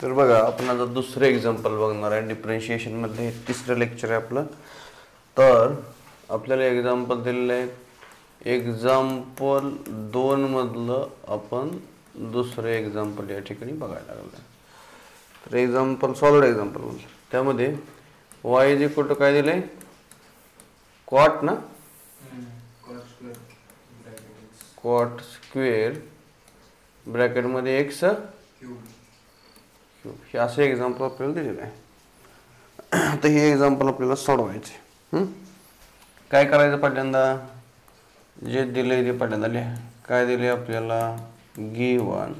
तर बघा आपण आता दुसरं एक्झाम्पल बघणार आहे डिफरन्शिएशन मध्ये. हे तिसरं लेक्चर आहे आपलं. तर आपल्याला एक्झाम्पल दिलेलं आहे. एक्झाम्पल 2 मधलं आपण दुसरं एक्झाम्पल या ठिकाणी बघायला लागलो. तर एक्झाम्पल सॉलिड एक्झाम्पल म्हणजे त्यामध्ये y इज इक्वल टू काय दिलंय, कॉट ना, कॉट स्क्वेअर ब्रॅकेट मध्ये एक्स क्यूब. हे असं एक्झाम्पल आपल्याला दिलेलं आहे. तर हे एक्झाम्पल आपल्याला सोडवायचे. काय करायचं पहिल्यांदा, जे दिले ते पहिल्यांदा लिहा. काय दिले आपल्याला, given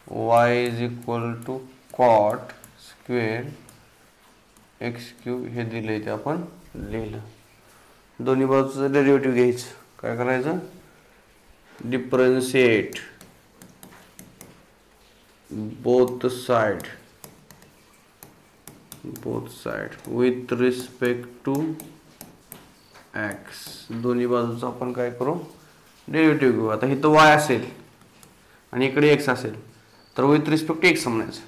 y is equal to cot square x cube हे दिले ते आपण लिहिलं. दोन्ही बाजूचं डेरिव्हेटिव्ह घ्यायचं. काय करायचं, differentiate both side with respect to x. दोन्ही बाजूचं आपण काय करू, डेरिव्हेटिव्ह घेऊ. आता इथं y असेल आणि इकडे x असेल तर विथ रिस्पेक्ट टू x म्हणायचं.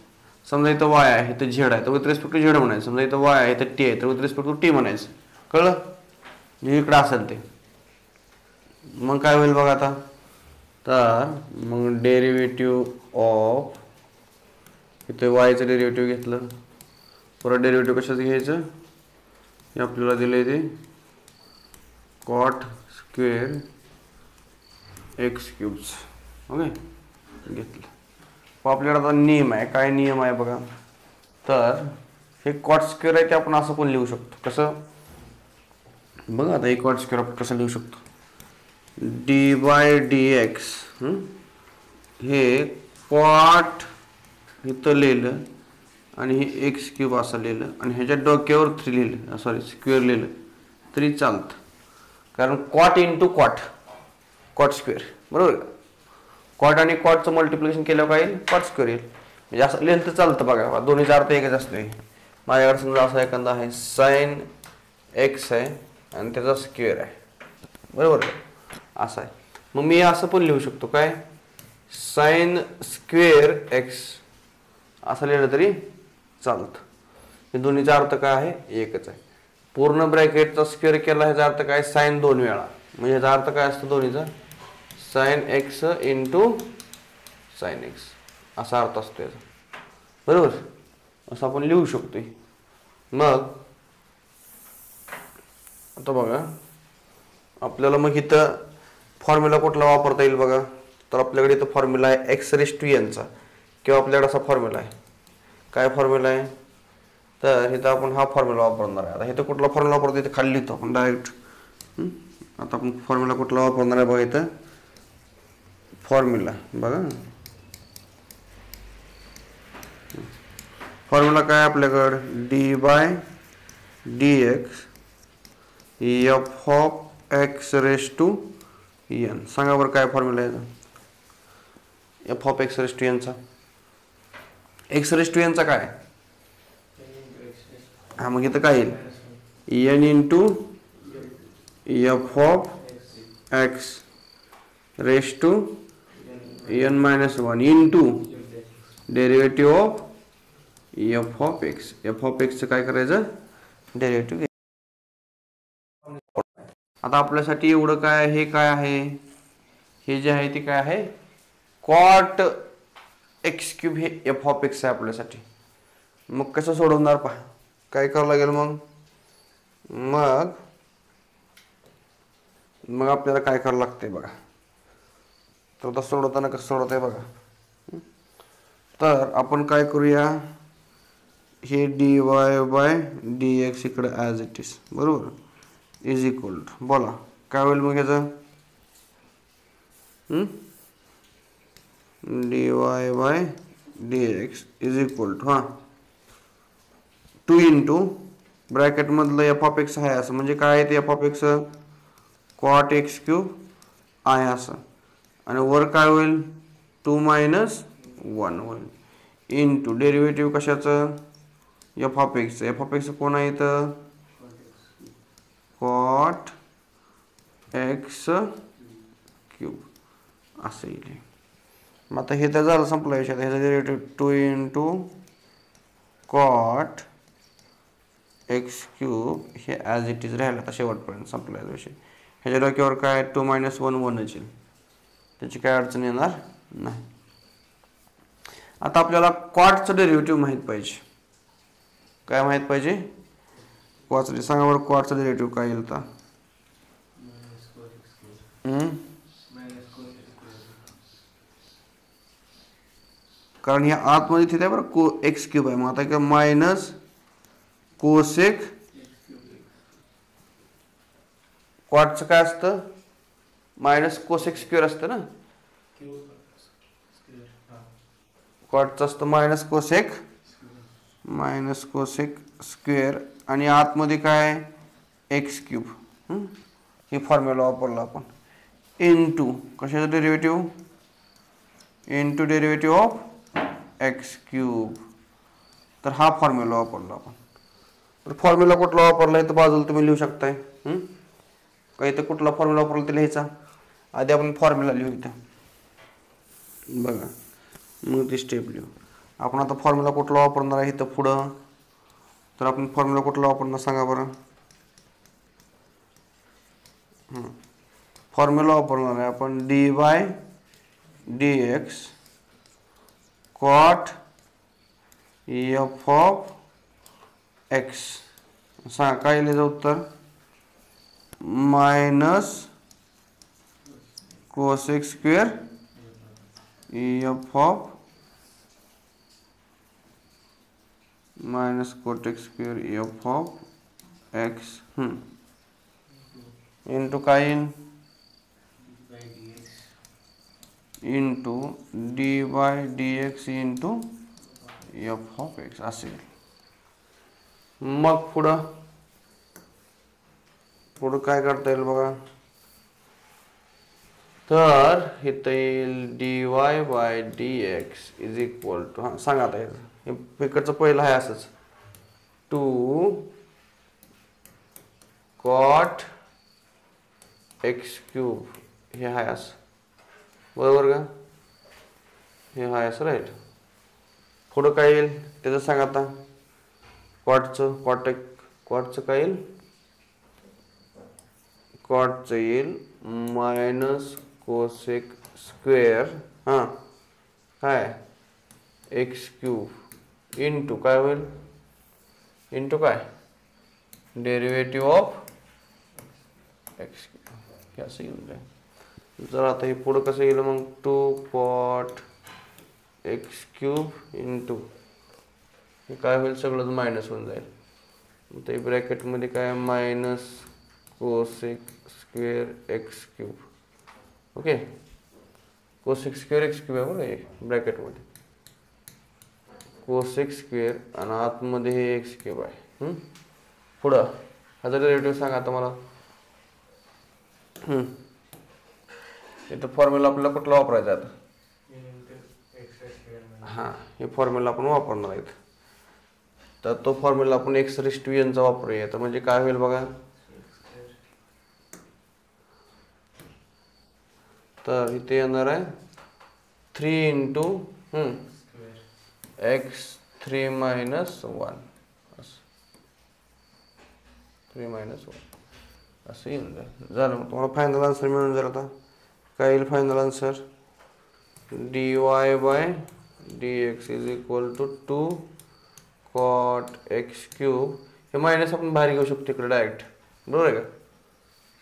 समजा इथं y आहे, इथं z आहे तर विथ रिस्पेक्ट टू z म्हणायचं. समजा इथं y आहे, इथं t आहे तर विथ रिस्पेक्ट टू t म्हणायचं. कळलं, जे इकडं असेल ते. मग काय होईल बघा आता, तर मग डेरिव्हेटिव्ह ऑफ, इथे वायचं डेरिव्हेटिव्ह घेतलं, परत डेरिव्हेटिव्ह कशाचं घ्यायचं, हे आपल्याला दिलंय ते cot square x cubes. Okay घेतलं. आपल्याला आता नियम आहे. काय नियम आहे बघा, तर हे कॉट स्क्वेअर आहे ते आपण असं पण लिहू शकतो. कसं बघा, आता हे कॉट स्क्वेअर आपण कसं लिहू शकतो, डी बाय डी एक्स. हे कॉट इथं लिहिलं आणि हे एक्स क्यूब असं लिहिलं आणि ह्याच्या डोक्यावर 3 लिहिलं, सॉरी स्क्वेअर लिहिलं तरी चालतं. कारण cot into cot, cot square, बरोबर का. कॉट आणि कॉटचं मल्टिप्लिकेशन केल्यावर काय येईल, कॉट स्क्वेअर येईल. म्हणजे असं लिहिलं तर चालतं. बघा दोन्हीचा अर्थ एकच असतो. माझ्याकडे समजा असा एखादा आहे, साइन एक्स आहे आणि त्याचा स्क्वेअर आहे, बरोबर का, असं आहे. मग मी असं पण लिहू शकतो, काय, साइन स्क्वेअर एक्स असं लिहिलं तरी चालतं. हे दोन्हीचा अर्थ काय आहे, एकच आहे. पूर्ण ब्रॅकेटचा स्क्वेअर केला ह्याचा अर्थ काय, साइन 2 वेळा. म्हणजे ह्याचा अर्थ काय असतो दोन्हीचा, sine x into sine x असा अर्थ असतो याचा, बरोबर. असं आपण लिहू शकतो. मग आता बघा आपल्याला मग इथं फॉर्म्युला कुठला वापरता येईल बघा. तर आपल्याकडे इथं फॉर्म्युला आहे एक्स रेस टू एनचा, किंवा आपल्याकडे असा फॉर्म्युला आहे. काय फॉर्म्युला आहे, तर इथं आपण हा फॉर्म्युला वापरणार आहे. आता इथं कुठला फॉर्म्युला वापरतो, इथे खाली लिहितो आपण डायरेक्ट. आता आपण फॉर्म्युला कुठला वापरणार आहे बघा. इथं फॉर्म्युला बघा, फॉर्म्युला काय आपल्याकडं, d by d x F of x raise to n. सांगा बरं काय फॉर्म्युला आहे f of x raise to एनचा. एक्स रेस टू एनचा काय, हा मग इथं काय येईल, n into f of x raise to n minus 1 into derivative of f of x. F ऑफ एक्सचं काय करायचं, डेरिव्हेटिव्ह. आता आपल्यासाठी एवढं काय, हे काय आहे, हे जे आहे ते काय आहे, कॉट एक्स क्यूब. हे एफ ऑफ एक्स आहे आपल्यासाठी. मग कसं सोडवणार पहा, काय करावं लागेल मग आपल्याला काय करावं लागतंय बघा. तर आता सोडवताना कसं सोडवत आहे बघा. तर आपण काय करूया, हे d y by d x इकडे ॲज इट इज, बरोबर, इज इक्वल टू, बोला काय होईल मग ह्याचं, d y by d x is equal to 2 into ब्रॅकेटमधलं एफ ऑफ एक्स आहे असं, म्हणजे काय आहे ते f of x cot x cube आहे असं, आणि वर काय होईल 2 मायनस 1 होईल इंटू डेरिव्हेटिव्ह कशाचं, F of x. F of x कोण आहे इथं, कॉट एक्स क्यूब असं येईल. मग आता हे तर झालं संपलं विषय. ह्याचा derivative 2 into cot x cube हे ॲज इट इज राहिलं आता शेवटपर्यंत संपला विषय. ह्याच्या डोक्यावर काय 2 - 1 1च येईल, त्याची काय अडचण येणार नाही. आता आपल्याला कॉटचं डेरिव्हेटिव्ह माहीत पाहिजे. काय माहीत पाहिजे? कॉटचं. सांगा बरं कॉटचं डेरिव्हेटिव्ह काय येईल तर कारण ह्या आतमध्ये तिथे बरं को एक्स क्यूब आहे. मग आता काय मायनस कोसेक कॉटचं काय असतं मायनस कोसेक स्क्वेअर असतं ना. कॉटचं असतं मायनस कोसेक स्क्वेअर आणि आतमध्ये काय एक्स क्यूब. ही फॉर्म्युला वापरला आपण. इंटू कशाचं derivative into derivative of x cube. तर हा फॉर्म्युला वापरला आपण. तर फॉर्म्युला कुठला वापरला आहे तर बाजूला तुम्ही लिहू शकताय. काही तर कुठला फॉर्म्युला वापरला ते लिहायचा. आधी आपण फॉर्म्युला लिहू इथं बघा, मग ती स्टेप लिहू. आपण आता फॉर्म्युला कुठला वापरणार आहे इथं पुढं. तर आपण फॉर्म्युला कुठला वापरणार सांगा बरं. फॉर्म्युला वापरणार आहे आपण dy/dx cot f of x. सांगा काय लिहायचं उत्तर minus cosec square f of minus कोटेक square f of x into काय into dy/dx into f of x असेल. मग पुढं काय करता येईल बघा. तर इथं येईल dy/dx इज इक्वल टू सांगा आता इकडचं पहिलं आहे असंच 2 cot x क्यूब हे आहे असं बरोबर का. हे आहे असं राईट. पुढं काय येईल त्याचं सांगा आता. कॉटचं काय येईल कॉटचं येईल मायनस कोसेक स्क्वेअर काय एक्स क्यूब इंटू काय होईल इंटू काय डेरिव्हेटिव्ह ऑफ एक्स क्यूब हे असं येऊन जाईल. जर आता हे पुढं कसं येईल मग 2 cot एक्स क्यूब इंटू हे काय होईल सगळंच मायनस होऊन जाईल. ते ब्रॅकेटमध्ये काय minus cosec square x cube. Okay cosec square x cube आहे बरं ब्रॅकेटमध्ये कोसेक स्क्वेअर आणि आतमध्ये हे एक्स क्यूब आहे. पुढं ह्याचा डेरिव्हेटिव्ह सांगा आता मला. इथं फॉर्म्युला आपल्याला कुठला वापरायचा आता हे फॉर्म्युला आपण वापरणार आहेत. तर तो फॉर्म्युला आपण x⁴n चा वापरूया. तर म्हणजे काय होईल बघा. तर इथे येणार आहे 3 इंटू x3 - 1 असं येऊन जाईल. झालं मग तुम्हाला फायनल आन्सर मिळून जाईल. आता काय येईल final answer dy/dx is equal to 2 cot x cube. हे मायनस आपण बाहेर घेऊ शकतो इकडे डायरेक्ट बरोबर आहे का.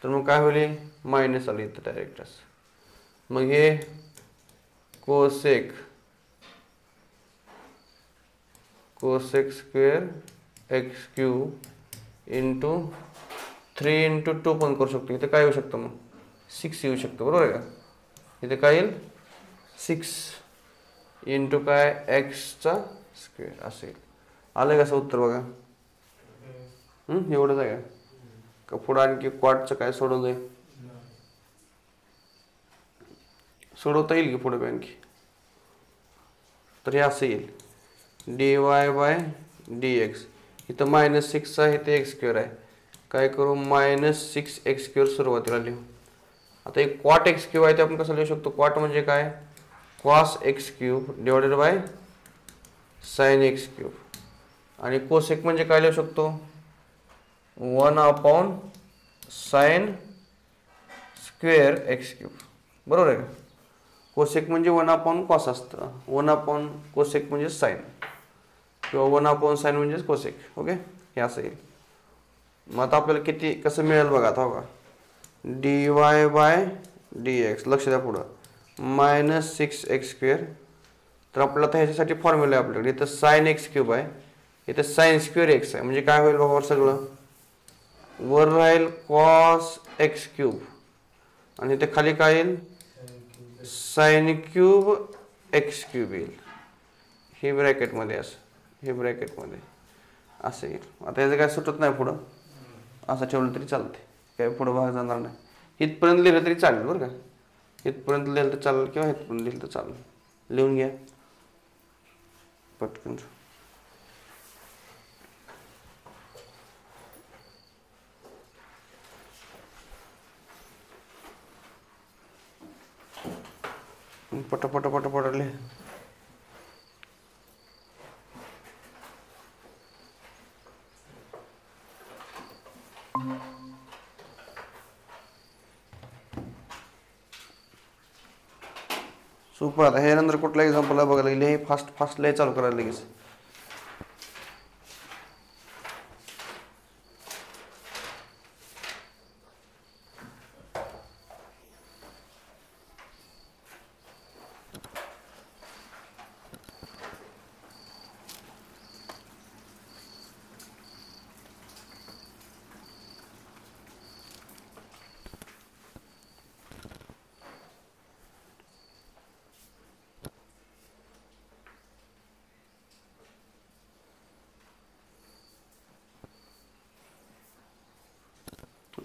तर मग काय होईल मायनस आलं इथं डायरेक्ट असं. मग हे cosec square x cube into 3 into 2 पण करू शकतो. इथे काय येऊ शकतं मग 6 येऊ शकतं बरोबर आहे का. इथे काय येईल 6 इंटू काय एक्सचा स्क्वेअर असेल. आलं कसं उत्तर बघा. एवढंच आहे का पुढं आणखी कॉटचं काय सोडवलंय सोडवता येईल की पुढे आणखी. तर हे असं येईल dy/dx इथं -6 आहे ते एक्स स्क्वेअर आहे. काय करू -6x² सुरुवातीला लिहू. आता एक कॉट एक्स क्यूब आहे ते आपण कसं लिहू शकतो. कॉट म्हणजे काय cos x³ divided by sin x³ आणि कोसेक म्हणजे काय लिहू शकतो 1/sin स्क्वेअर एक्स क्यूब, बरोबर आहे का. कोसेक म्हणजे 1/cos असतं, 1/कोसेक म्हणजे साइन किंवा 1/sin म्हणजेच कोसेक. ओके, हे असं येईल. मग आता आपल्याला किती कसं मिळेल बघा आता बघा, dy/dx लक्ष द्या पुढं -6x². तर आपल्याला आता ह्याच्यासाठी फॉर्म्युला आहे आपल्याकडे, इथं sin x³ आहे, इथं sin स्क्वेअर x आहे, म्हणजे काय होईल बघा वर सगळं वर राहील cos x³ आणि इथे खाली काय येईल sin³ x³ येईल. हे ब्रॅकेटमध्ये असं, हे ब्रॅकेटमध्ये असं येईल. आता याचं काय सुटत नाही पुढं, असं ठेवलं तरी चालते, काय पुढं भाग जाणार नाही. इथपर्यंत लिहिलं तरी चालेल बरं का, इथपर्यंत लिहिलं तर चालेल किंवा इथपर्यंत लिहिलं तर चालेल. लिहून घ्या पटकन. पट लिह. सुपर. आता हे नंतर कुठला एक्झाम्पल बघायला गेले, हे फास्ट लय चालू करायला लगेच.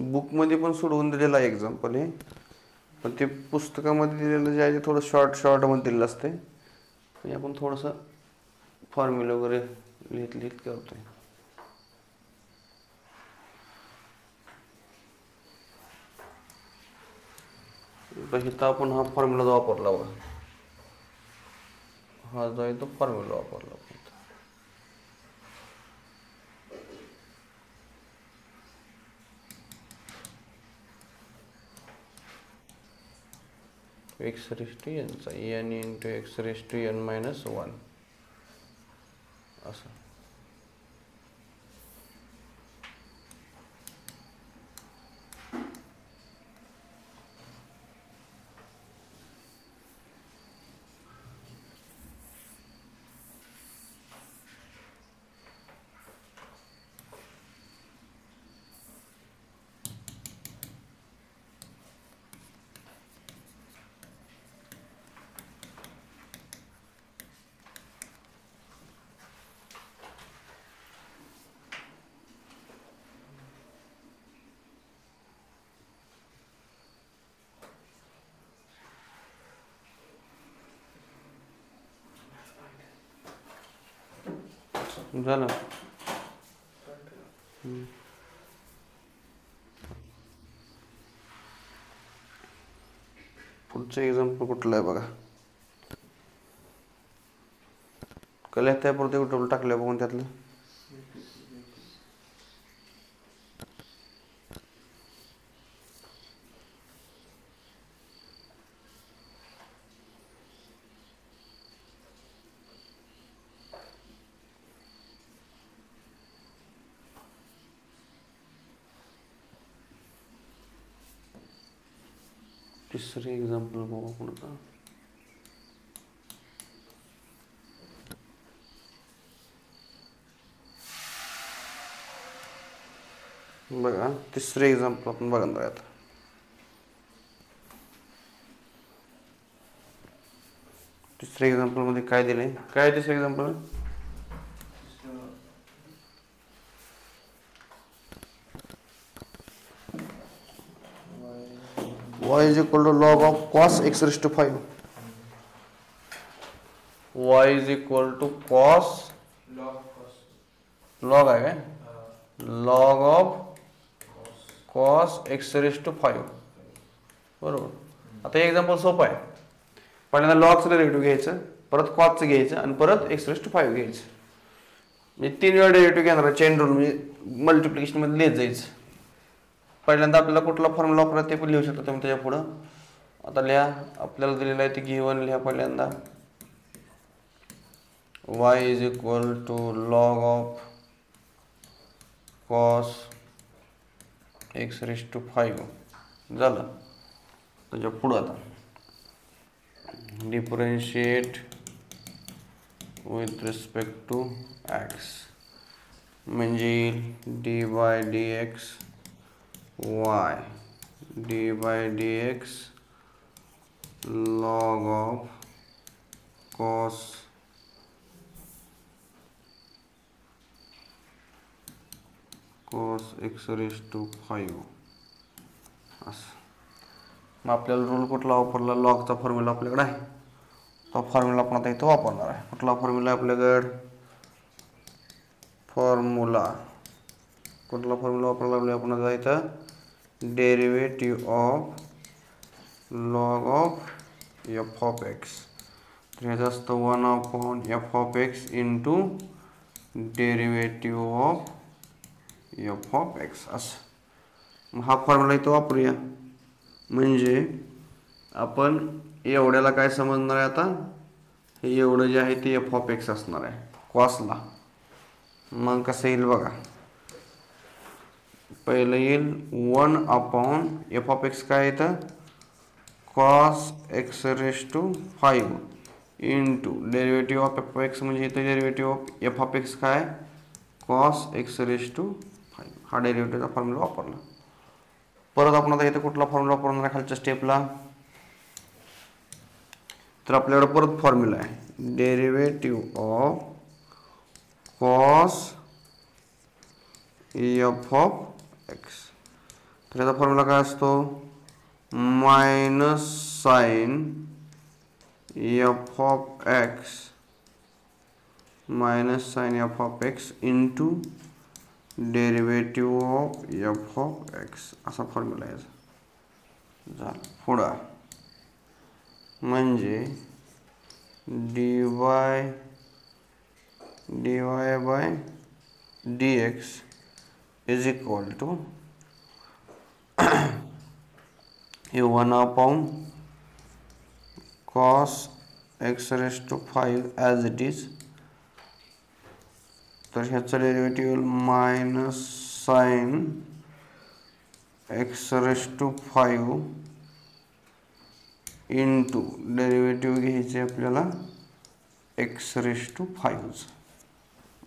बुकमध्ये पण सोडवून दिलेलं आहे एक्झाम्पल हे, पण ते पुस्तकामध्ये दिलेलं जे आहे ते थोडं शॉर्टमध्ये दिलेलं असते, आणि आपण थोडंसं फॉर्म्युला वगैरे लिहित करतोय. इथं आपण हा फॉर्म्युला वापरला बघा, हा जो आहे तो फॉर्म्युला वापरला. x⁻n चा n × x⁻n - 1 असं. झालं. पुढचं एक्झाम्पल कुठलं आहे बघा, कल त्यापुरते कुठं टाकलं बघून त्यातलं. तिसरे एक्झाम्पल बघू आपण आता. बघा तिसरे एक्झाम्पल आपण बघणार आता. तिसऱ्या एक्झाम्पल मध्ये काय दिलंय, काय तिसरं example y = log of cos x⁵. y = cos log आहे काय, log of cos x⁵. बरोबर. आता हे एक्झाम्पल सोपं आहे. पहिल्यांदा लॉगचं डेरिव्हेटिव्ह घ्यायचं, परत कॉसचं घ्यायचं आणि परत x⁵ घ्यायचं. म्हणजे 3 वेळा डेरिव्हेटिव्ह घेणार आहे चेन रूल, म्हणजे मल्टिप्लिकेशन मध्ये लिहित जायचं. पहिल्यांदा आपल्याला कुठला फॉर्म्युला वापरायचा ते पण लिहू शकता तुम्ही त्याच्या पुढं. आता लिहा, आपल्याला दिलेलं आहे ते गिव्हन लिहा पहिल्यांदा. y is equal to log of cos x raise to 5 झालं. त्याच्या पुढं आता differentiate with respect to x म्हणजे d by d x y d by d x log of cos x raise to 5 असं. मग आपल्याला रूल कुठला वापरला, लॉगचा फॉर्म्युला आपल्याकडे आहे, तो फॉर्म्युला आपण आता इथं वापरणार आहे. कुठला फॉर्म्युला आहे आपल्याकडे, कुठला फॉर्म्युला वापरायला लागलो आपण आता इथं, derivative of log of f of x. तर ह्याचं असतं 1 F of x into derivative of f of x असं. मग हा फॉर्म्युला इथं वापरूया. म्हणजे आपण एवढ्याला काय समजणार आहे आता, हे एवढं जे आहे ते एफ ऑफ एक्स असणार आहे कॉसला. मग कसं येईल बघा, पहिलं येईल 1 एफ ऑफ एक्स काय येतं, cos x raise to 5 into derivative of f of x म्हणजे इथं derivative of f of x काय, कॉस एक्स रेज टू 5. हा डेरिव्हेटिव्हचा फॉर्म्युला वापरला. परत आपण आता इथे कुठला फॉर्म्युला वापरणार आहे खालच्या स्टेपला, तर आपल्याकडे परत फॉर्म्युला आहे derivative of cos f of x. तर याचा फॉर्म्युला काय असतो, minus sine f of x into derivative of f of x असा फॉर्म्युला आहे. झालं पुढं, म्हणजे d y by d x is equal to 1 cos x raise to 5 as it is. तर ह्याचं derivative minus sine x raise to 5 into derivative घ्यायचे आपल्याला x raise to 5.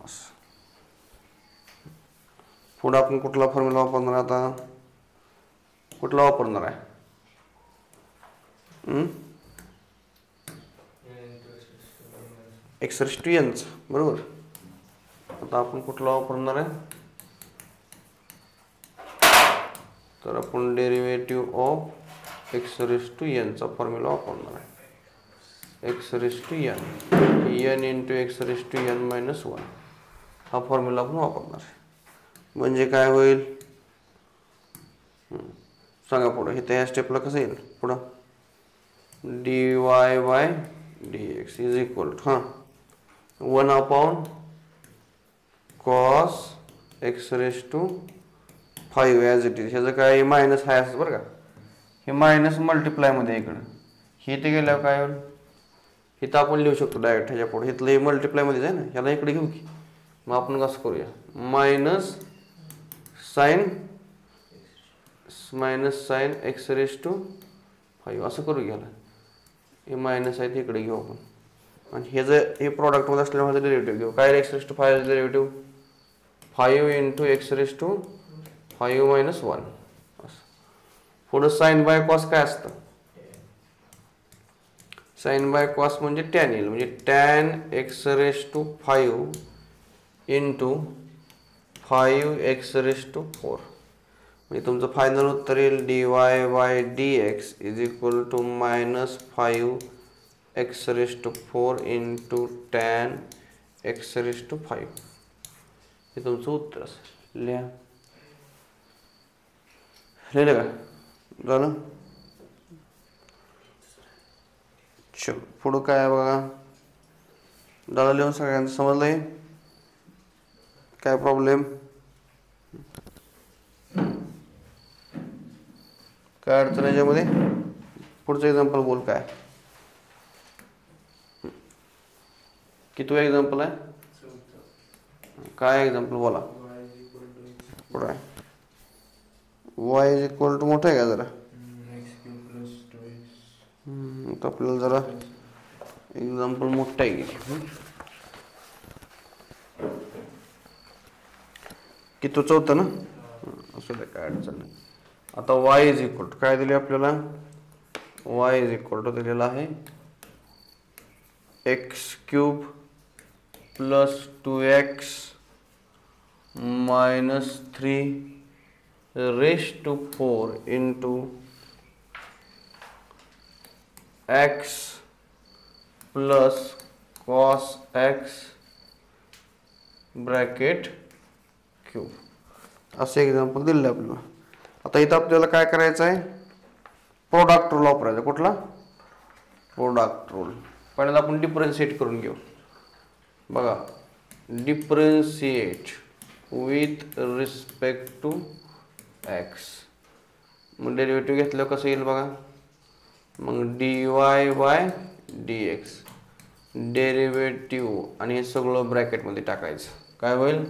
असं. पुढं आपण कुठला फॉर्म्युला वापरणार आहे आता, कुठला वापरणार आहे, एक्स रेज टू एनचा, बरोबर. आता आपण कुठला वापरणार आहे, तर आपण derivative of x raise to एनचा फॉर्म्युला वापरणार आहे. X raise to n into x raise to n minus 1 हा फॉर्म्युला आपण वापरणार आहे. म्हणजे काय होईल सांगा पुढं, हे त्या स्टेपला कसं येईल पुढं, d y by d x is equal to 1 cos x raise to 5 as it is. ह्याचं काय मायनस आहे असं बरं का, हे मायनस मल्टिप्लायमध्ये इकडं हे इथे गेल्यावर काय होईल, इथं आपण लिहू शकतो डायरेक्ट ह्याच्या पुढे, इथलं हे मल्टिप्लायमध्येच आहे ना, ह्याला इकडे घेऊ की. मग आपण कसं करूया, minus sine x raise to 5 असं करू घ्यायला. हे मायनस आहे ते इकडे घेऊ आपण, आणि हे जर हे प्रॉडक्टमध्ये असल्यामुळे डेरिव्हेटिव्ह घेऊ. काय x raise to 5 derivative 5 into x raise to 5 minus 1 असं. पुढं साइन बाय कॉस काय असतं, साइन बाय कॉस म्हणजे टॅन येईल, म्हणजे tan x raise to 5 into 5 x raise to 4. म्हणजे तुमचं फायनल उत्तर येईल d y by d x is equal to minus 5 x raise to 4 into tan x raise to 5. हे तुमचं उत्तर असेल. लिहा, लिहिलं का, झालं. पुढं काय आहे बघा, झालं लिहून, सगळ्यांचं समजलं आहे. काय प्रॉब्लेम, काय अडचण याच्यामध्ये? पुढचं एक्झाम्पल बोल. काय किती एक्झाम्पल आहे? काय एक्झाम्पल बोला. पुढे आहे y इज इक्वल टू मोठं आहे का जरा? तर आपल्याला जरा एक्झाम्पल मोठं आहे की तो चौथा ना, असं काय अडचण नाही. आता y इज इक्वल टू काय दिले आपल्याला? y इज इक्वल टू दिलेला आहे x cube plus 2x minus 3 raise to 4 into x plus cos x bracket cube. असं एक्झाम्पल दिलं आपल्याला. आता इथं आपल्याला काय करायचं आहे? प्रोडक्ट रूल वापरायचा. कुठला? Product rule. पहिल्यांदा आपण डिफरन्शिएट करून घेऊ. बघा, differentiate with respect to x. मग डेरिव्हेटिव्ह घेतलं कसं येईल बघा. मग dy बाय dx डेरिव्हेटिव्ह आणि हे सगळं ब्रॅकेटमध्ये टाकायचं. काय होईल?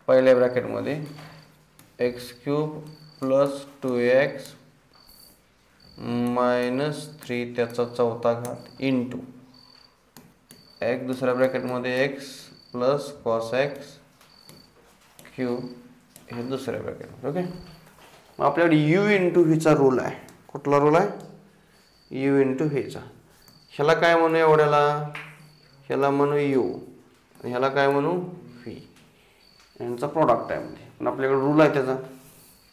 पहिल्या ब्रॅकेटमध्ये x cube plus 2x minus 3 त्याचा चौथा घात इंटू एक दुसऱ्या ब्रॅकेटमध्ये x plus cos x cube हे दुसऱ्या ब्रॅकेटमध्ये. ओके. मग आपल्याकडे यू इंटू व्हीचा रूल आहे. कुठला रूल आहे? यू इंटू व्हीचा. ह्याला काय म्हणू? एवढ्याला ह्याला म्हणू यू आणि ह्याला काय म्हणू? व्ही. यांचा प्रोडक्ट आहे मध्ये. पण आपल्याकडे रूल आहे त्याचा.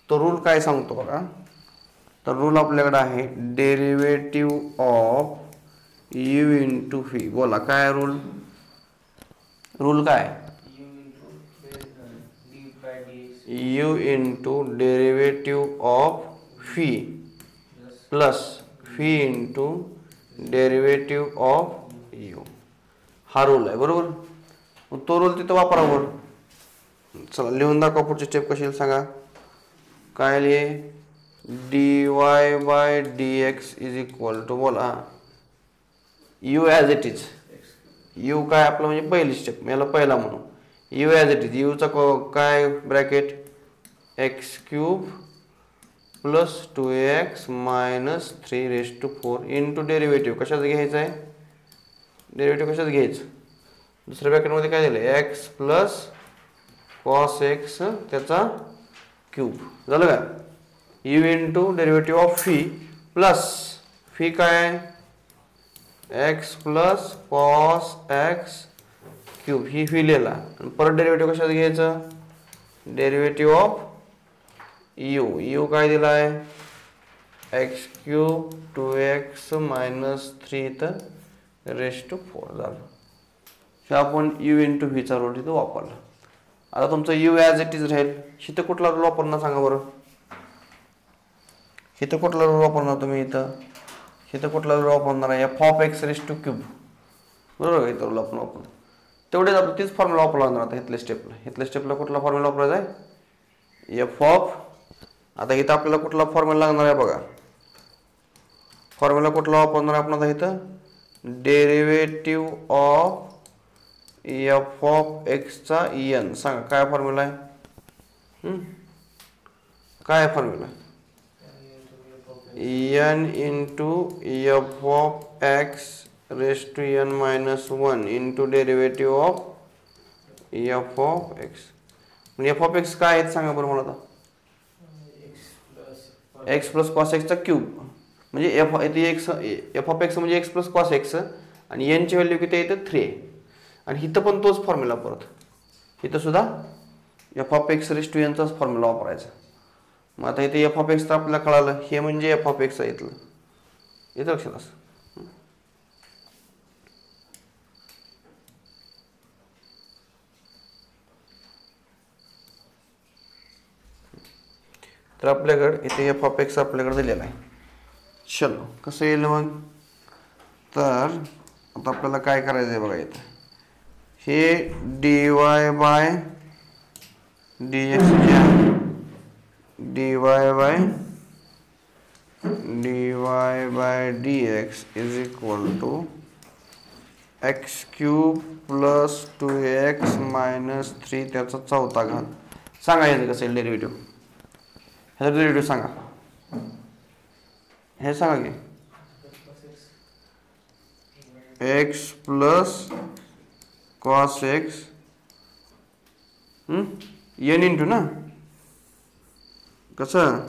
तो रूल काय सांगतो बघा. तर रूल आपल्याकडे आहे derivative of you into v. बोला काय रूल? रूल काय? You into derivative of V plus V into derivative of u. हा रूल आहे. बरोबर. मग तो रूल तिथं वापरा वर. चला लिहून दाखवा. पुढची स्टेप कशी सांगा. काय लिहे? dy by dx is equal to बोला u as it is. u काय आपलं म्हणजे पहिली स्टेप. याला पहिला म्हणू. u as it is. u चा काय bracket? X cube plus 2x minus 3 raise to 4 into derivative कशाचं घ्यायचं आहे? डेरिव्हेटिव्ह कशाचं घ्यायचं? दुसऱ्या ब्रॅकेटमध्ये काय दिलं? एक्स प्लस कॉस एक्स त्याचा क्यूब. झालं का? U into derivative of phi plus phi काय? X plus cos x cube. ही फी लिहिला. परत डेरिव्हेटिव्ह कशाचं घ्यायचं? Derivative of you. यू काय दिला आहे? X cube 2x minus 3 raise to 4 झालं. हे आपण यू इंटू व्हीचा रूल तिथं वापरला. आता तुमचं यू ॲज इट इज राहील. इथं कुठला रूल वापरणार सांगा बरं. इथं कुठला रूल वापरणार तुम्ही? इथं कुठला रूल वापरणार आहे? F of x raise two cube. बरोबर. इथं रूल आपण वापरतो तेवढेच आपण तीच फॉर्म्युला वापरला लागणार. आता इथल्या स्टेपला कुठला फॉर्म्युला वापरायचा आहे? F of. आता इथं आपल्याला कुठला फॉर्म्युला लागणार आहे बघा. फॉर्म्युला कुठला वापरणार आहे आपण आता इथं? डेरिव्हेटिव्ह ऑफ एफ ऑफ एक्सचा एन. सांगा काय फॉर्म्युला आहे? काय formula? N into f of x raise to n minus 1 into derivative of f of x. म्हणजे एफ ऑफ एक्स काय आहेत सांगा बरं मला आता. एक्स प्लस कॉस एक्सचा क्यूब. म्हणजे एफ ऑफ एक्स म्हणजे एक्स प्लस कॉस एक्स आणि एनची व्हॅल्यू किती येतं? 3. आणि इथं पण तोच फॉर्म्युला परत. इथं सुद्धा f of x raise to एनचाच फॉर्म्युला वापरायचा. मग आता इथे एफ ऑफ एक्स तर आपल्याला कळालं. हे म्हणजे एफ ऑफ एक्स आहे इथलं. इथं लक्षात असं. तर आपल्याकडे इथे एफ ऑफ एक्स आपल्याकडे दिलेला आहे. चलो कसं येईल मग? तर आता आपल्याला काय करायचं आहे बघा. इथं हे dy बाय dx क्या dy by dx is equal to x cube plus 2x minus 3 त्याचा चौथा घात। सांगा याचं कसं डेरिव्हेटिव्ह, ह्याचा डेरिव्हेटिव्ह सांगा, हे सांगा की x plus cos x n into ना, कसं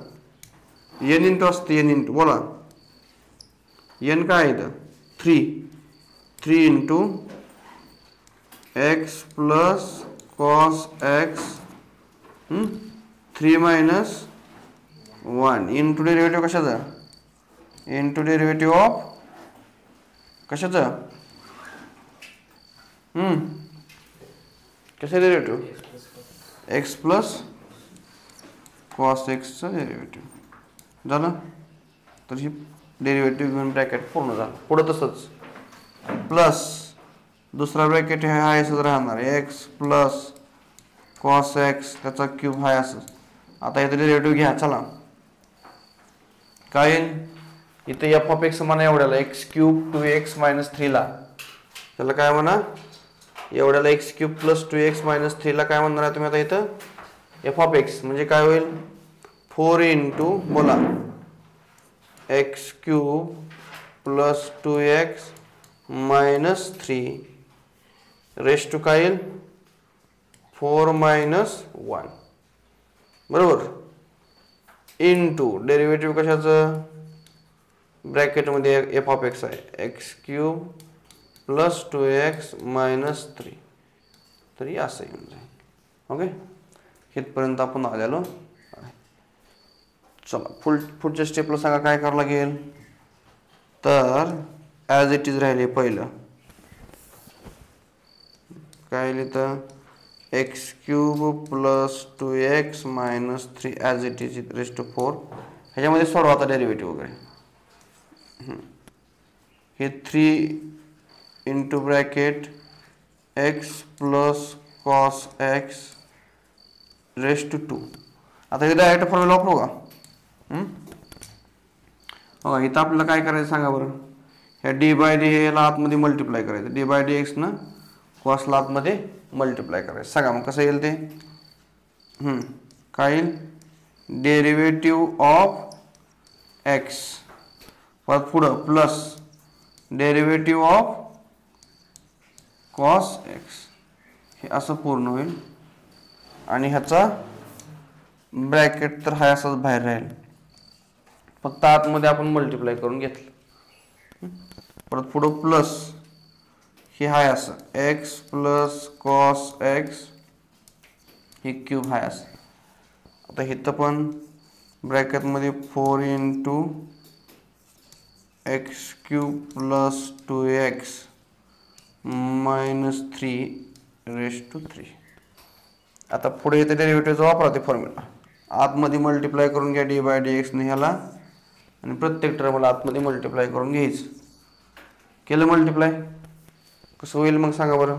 n इंटू असते, n इंटू बोला n काय आहे इथं 3 into x plus cos x 3 minus 1 into derivative कशाचा, इंटू डेरिव्हेटिव्ह ऑफ कशाचा कशा derivative x plus cos x चा डेरिव्हेटिव्ह झालं। तर ही डेरिव्हेटिव्ह घेऊन ब्रॅकेट पूर्ण झालं। पुढे तसंच प्लस दुसरा ब्रॅकेट हे आहे असंच राहणार x प्लस cos x त्याचा क्यूब आहे असं। आता इथे डेरिव्हेटिव्ह घ्या, चला काय इथे f ऑफ x म्हणा एवढ्याला x क्यूब 2x मायनस 3 ला, त्याला काय म्हणा एवढ्याला x cube plus 2x minus 3 ला काय म्हणणार आहे तुम्ही आता इथं f ऑफ x म्हणजे काय होईल 4 इंटू बोला x cube plus 2x minus 3 raise to काय येईल 4 मायनस 1 बरोबर, इंटू डेरिव्हेटिव्ह कशाचं ब्रॅकेटमध्ये f ऑफ x आहे x cube plus 2x minus 3, तरी असं येऊन जाईल। ओके, इथपर्यंत आपण आलेलो। चला पुढच्या स्टेपला सांगा काय करावं लागेल, तर ॲज इट इज राहिले पहिलं काय लिहितं x cube plus 2x minus 3 as it is raise to 4, ह्याच्यामध्ये सोडवा आता डेरिव्हेटिव्ह वगैरे, हे 3 into bracket x plus cos x raise to 2। आता हे डायरेक्ट फॉर्म्युला वापरू का, हो इथं आपल्याला काय करायचं सांगा बरं, ह्या डी बाय डी ह्याला आतमध्ये मल्टिप्लाय करायचं, डी बाय डी एक्स ना कॉसला आतमध्ये मल्टिप्लाय करायचं। सांगा मग कसं येईल ते, काय येईल डेरिव्हेटिव्ह ऑफ एक्स परत पुढं plus derivative of cos x, हे असं पूर्ण होईल आणि ह्याचा ब्रॅकेट तर हा असाच बाहेर राहील, फक्त आतमध्ये आपण मल्टिप्लाय करून घेतलं। परत पुढं प्लस हे हाय असं एक्स प्लस कॉस एक्स हे क्यूब हाय असं। आता इथं पण ब्रॅकेटमध्ये 4 into x cube plus 2x minus 3 raise to 3। आता पुढे येते डेरिव्हेटिव्हचा वापरा ते फॉर्म्युला, आतमध्ये मल्टिप्लाय करून घ्या डी बाय डी एक्सने ह्याला आणि प्रत्येक टर्मला आतमध्ये मल्टिप्लाय करून घ्यायचं। केलं मल्टिप्लाय कसं होईल मग सांगा बरं,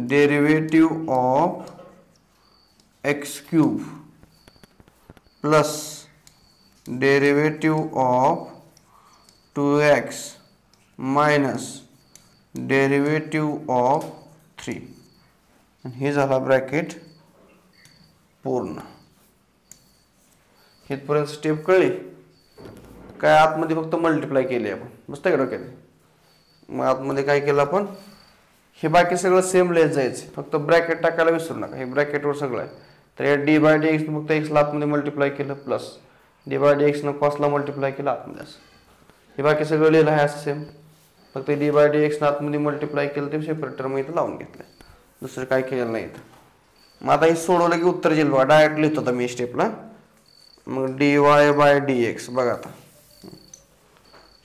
derivative of x cube plus derivative of 2x minus derivative of 3, हे झाला ब्रॅकेट पूर्ण। इथपर्यंत स्टेप कळली काय, आतमध्ये फक्त मल्टिप्लाय केली आपण, मस्त आहे केले। मग आतमध्ये काय केलं आपण, हे बाकी सगळं सेम लिहित जायचं, फक्त ब्रॅकेट टाकायला विसरू नका, हे ब्रॅकेटवर सगळं आहे। तर या डी बाय डी एक्स फक्त एक्सला आतमध्ये मल्टिप्लाय केलं प्लस डी बाय डी एक्सनं कॉसला मल्टिप्लाय केलं आतमध्ये असं, हे बाकी सगळं लिहिलं आहे असं सेम, फक्त डी बाय डी एक्सनं आतमध्ये मल्टिप्लाय केलं ते सेपरेट टर्म इथं लावून घेतलं, दुसरं काय केलेलं नाही इथं। मग आता हे सोडवलं की उत्तर येईल बघा, डायरेक्ट लिहितो आता मी स्टेपला। मग d y by d x बघा, आता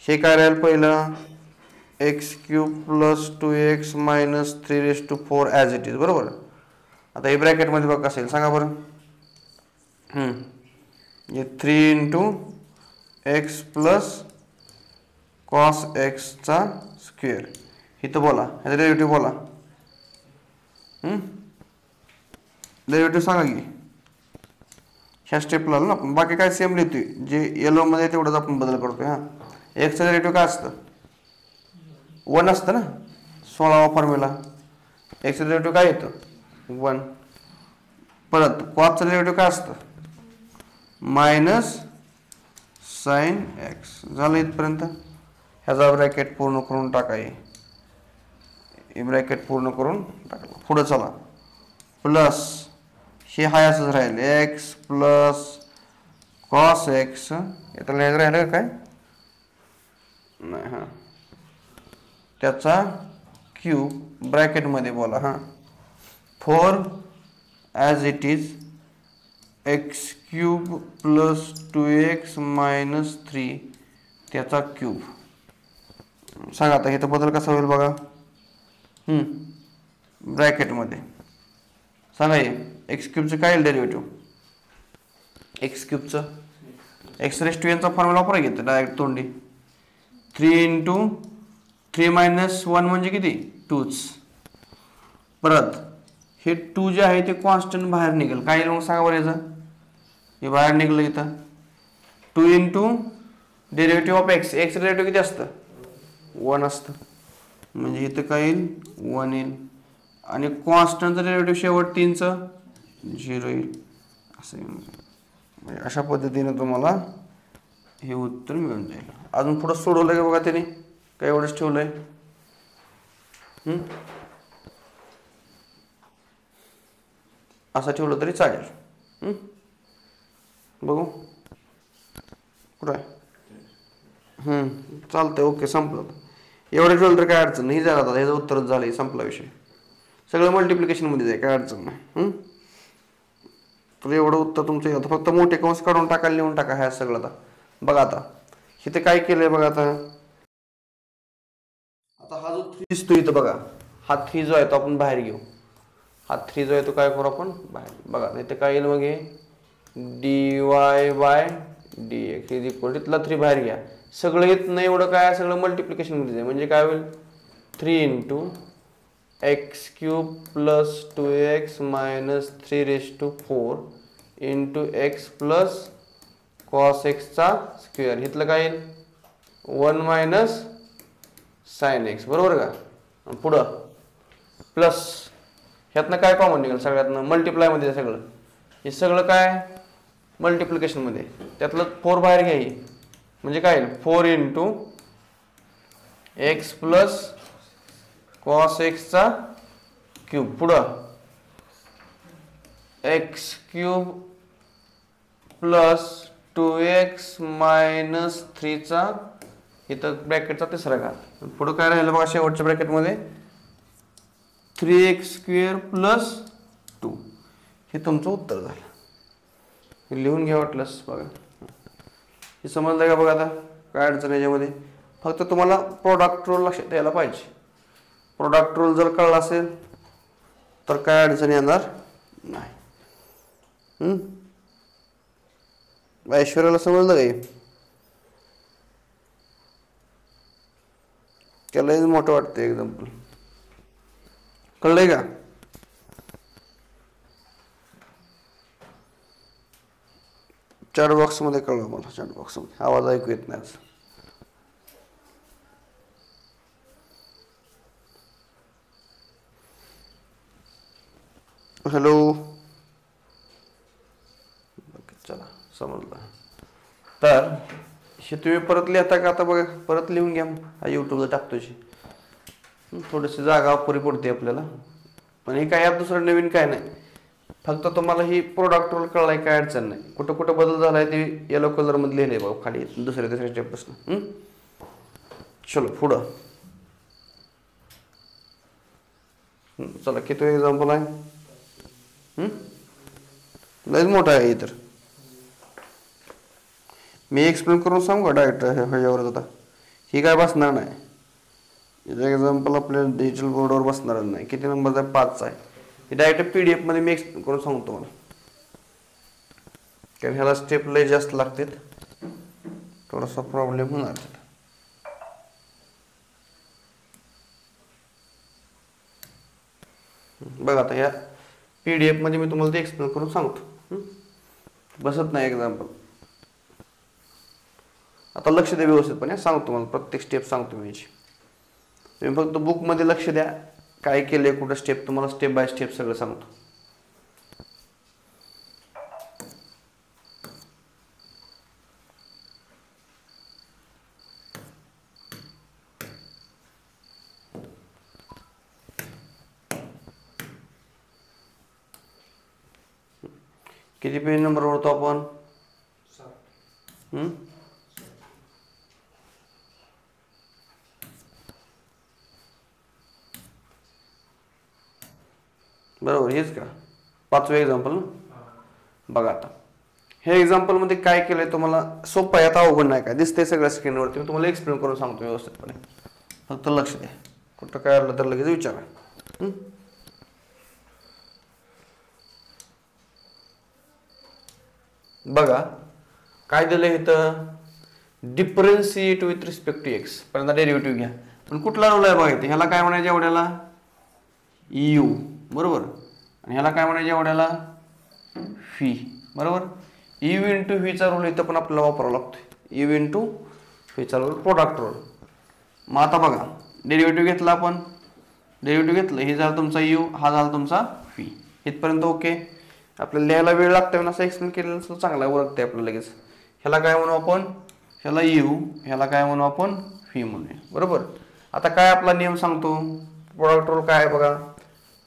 हे काय राहील पहिलं x cube plus 2x minus 3 raise to 4 as it is बरोबर। आता हे ब्रॅकेटमध्ये बघा कसं येईल सांगा बरं, हे 3 इंटू एक्स प्लस कॉस एक्सचा स्क्वेअर, इथं बोला ह्याचा डेरिव्हेटिव्ह बोला, डेरिव्हेटिव्ह सांगा की ह्या स्टेपला आलो ना आपण. बाकी काय सेम लिहितोय, जे येलो मध्ये तेवढंच आपण बदल करतोय. हा एक्सचं डेरिव्हेटिव्ह काय असतं, 1 असतं ना, 16वा फॉर्म्युला. एक्सचं डेरिव्हेटिव्ह काय येतं 1. परत कॉसचं डेरिव्हेटिव्ह काय असतं मायनस साइन एक्स. झालं इथपर्यंत. ह्याचा ब्रॅकेट पूर्ण करून टाकाय, ब्रॅकेट पूर्ण करून टाकलं. पुढं चला, प्लस हे हाय असंच राहील, एक्स प्लस कॉस एक्स. याला राहिलं काय नाही, हां त्याचा क्यूब ब्रॅकेटमध्ये बोला. हां 4 as it is x cube plus 2x minus 3 त्याचा क्यूब. सांगा आता इथं बदल कसा होईल बघा. ब्रॅकेटमध्ये सांगा ये एक्स क्यूबचं काय येईल डेरिव्हेटिव्ह. एक्स क्यूबचं एक्स रेस टू एनचा फॉर्म्युला वापरा घेतो डायरेक्ट तोंडी. 3 × 3 - 1 म्हणजे किती 2च. परत हे 2 जे आहे ते कॉन्स्टंट बाहेर निघेल. काय येईल मग सांगा बरं याचं. हे बाहेर निघलं इथं. 2 × derivative of x. X derivative किती असतं 1 असतं. म्हणजे इथं काय येईल 1 येईल. आणि कॉन्स्टंटचं डेरिव्हेटिव्ह शेवट 3चं 0 येईल. असं येईल. म्हणजे अशा पद्धतीने तुम्हाला हे उत्तर मिळून जाईल. अजून पुढं सोडवलं का बघा त्याने, काय एवढंच ठेवलंय. असं ठेवलं तरी चालेल. बघू कुठं आहे. चालतंय, ओके संपलं. एवढं ठेवलं तर काय अडचण नाही. झालं आता ह्याचं उत्तरच झालं, संपला विषय. सगळं मल्टिप्लिकेशनमध्येच आहे, काय अडचण नाही. तर एवढं उत्तर तुमचं येतं. फक्त मोठे कंस काढून टाकायला लिहून टाका ह्या सगळं. आता बघा, आता इथे काय केलंय बघा. आता हा जो 3 दिसतो इथं बघा, हा 3 जो आहे तो आपण बाहेर घेऊ. हा 3 जो आहे तो काय करू आपण बाहेर. बघा इथे काय येईल मग, हे dy/dx इज इक्वल टू, इथला 3 बाहेर घ्या. सगळं इथनं एवढं काय सगळं मल्टिप्लिकेशनमध्ये आहे. म्हणजे काय होईल 3 × x³ plus 2x minus 3⁴ into x plus cos एक्सचा स्क्वेअर. इथलं काय येईल 1 मायनस साइन एक्स. बरोबर का. पुढं प्लस ह्यातनं काय कॉमन निघेल सगळ्यातनं मल्टिप्लायमध्ये सगळं. हे सगळं काय मल्टिप्लिकेशनमध्ये. त्यातलं 4 बाहेर घ्याय. म्हणजे काय येईल 4 × x प्लस कॉस एक्सचा क्यूब. पुढं x³ प्लस 2x मायनस 3चा इथं ब्रॅकेटचा तिसरा घात. पुढं काय राहिलं बघा शेवटच्या ब्रॅकेटमध्ये 3x² प्लस 2. हे तुमचं उत्तर झालं. हे लिहून घ्या वाटलंस बघा. हे समजलं का बघा. आता काय अडचण याच्यामध्ये, फक्त तुम्हाला प्रोडक्ट रूल लक्षात यायला पाहिजे. प्रोडक्ट रूल जर कळला असेल तर काय अडचण येणार नाही. ऐश्वर्याला समजलं का हे. त्यालाही मोठं वाटतं एक्झाम्पल. कळलंय का. चॅट बॉक्समध्ये कळलं मला. चॅट बॉक्समध्ये आवाज ऐकू येत नाही आज. हॅलो. चला समजलं. तर हे तुम्ही परत लिहिता का आता बघा. परत लिहून घ्या. हा यूट्यूबला टाकतोय. थोडीशी जागा अपुरी पडते आपल्याला. पण हे काय यात दुसरं नवीन काय नाही. फक्त तुम्हाला ही प्रोडक्ट रूल कळलाय काय अडचण नाही. कुठं कुठं बदल झालाय ते येलो कलरमध्ये लिहिले बघा खाली दुसऱ्या तिसऱ्या स्टेपपासून. चलो पुढं. चला किती एक्झाम्पल आहे. लयच मोठा आहे इतर. मी एक्सप्लेन करून सांगू का डायरेक्ट ह्याच्यावरच. आता ही काय बसणार नाही. एक्झाम्पल आपल्या डिजिटल बोर्डवर बसणारच नाही. किती नंबरचा आहे 5चा आहे. हे डायरेक्ट PDF मध्ये मी एक्सप्लेन करून सांगतो मला. कारण ह्याला स्टेप लय जास्त लागतात. थोडासा प्रॉब्लेम होणार. बघा आता ह्या PDF मध्ये मी तुम्हाला ते एक्सप्लेन करून सांगतो. बसत नाही एक्झाम्पल. आता लक्ष द्या व्यवस्थितपणे, सांगतो तुम्हाला प्रत्येक स्टेप सांगतो मी याची. तुम्ही फक्त बुकमध्ये लक्ष द्या, काय केलंय कुठं स्टेप, तुम्हाला स्टेप बाय स्टेप सगळं सांगतो. किती पेज नंबर ओढतो आपण? बरोबर, हेच का 5वे एक्झाम्पल ना. बघा आता हे एक्झाम्पल मध्ये काय केलंय तुम्हाला सोपं आहे, आता अवघड नाही. काय दिसतंय सगळ्या स्क्रीनवरती, मी तुम्हाला एक्सप्लेन करून सांगतो व्यवस्थितपणे. फक्त लक्ष द्या, कुठं काय आलं तर लगेच विचारा. बघा काय दिलंय इथं, differentiate with respect to x. पहिल्यांदा डेरिव्हेटिव्ह घ्या, पण कुठला रोल आहे बघा इथे. ह्याला काय म्हणायचं एवढ्याला? यू, बरोबर. आणि ह्याला काय म्हणायचं एवढ्याला? व्ही, बरोबर. यू इंटू व्हीचा रोल इथं पण आपल्याला वापरावा लागतो. यू इंटू व्हीचा रोल, प्रोडक्ट रोल. मग आता बघा डेरिव्हेटिव्ह घेतला आपण, डेरिव्हेटिव्ह घेतलं, हे झालं तुमचा यू, हा झाला तुमचा व्ही. इथपर्यंत ओके. आपल्याला लिहायला वेळ लागतोय ना, असं एक्सप्लेन केलेलं असं चांगला ओळखते आपल्याला लगेच. ह्याला काय म्हणू आपण? ह्याला यू, ह्याला काय म्हणू आपण? व्ही म्हणूया, बरोबर. आता काय आपला नियम सांगतो, प्रोडक्ट रोल काय आहे बघा.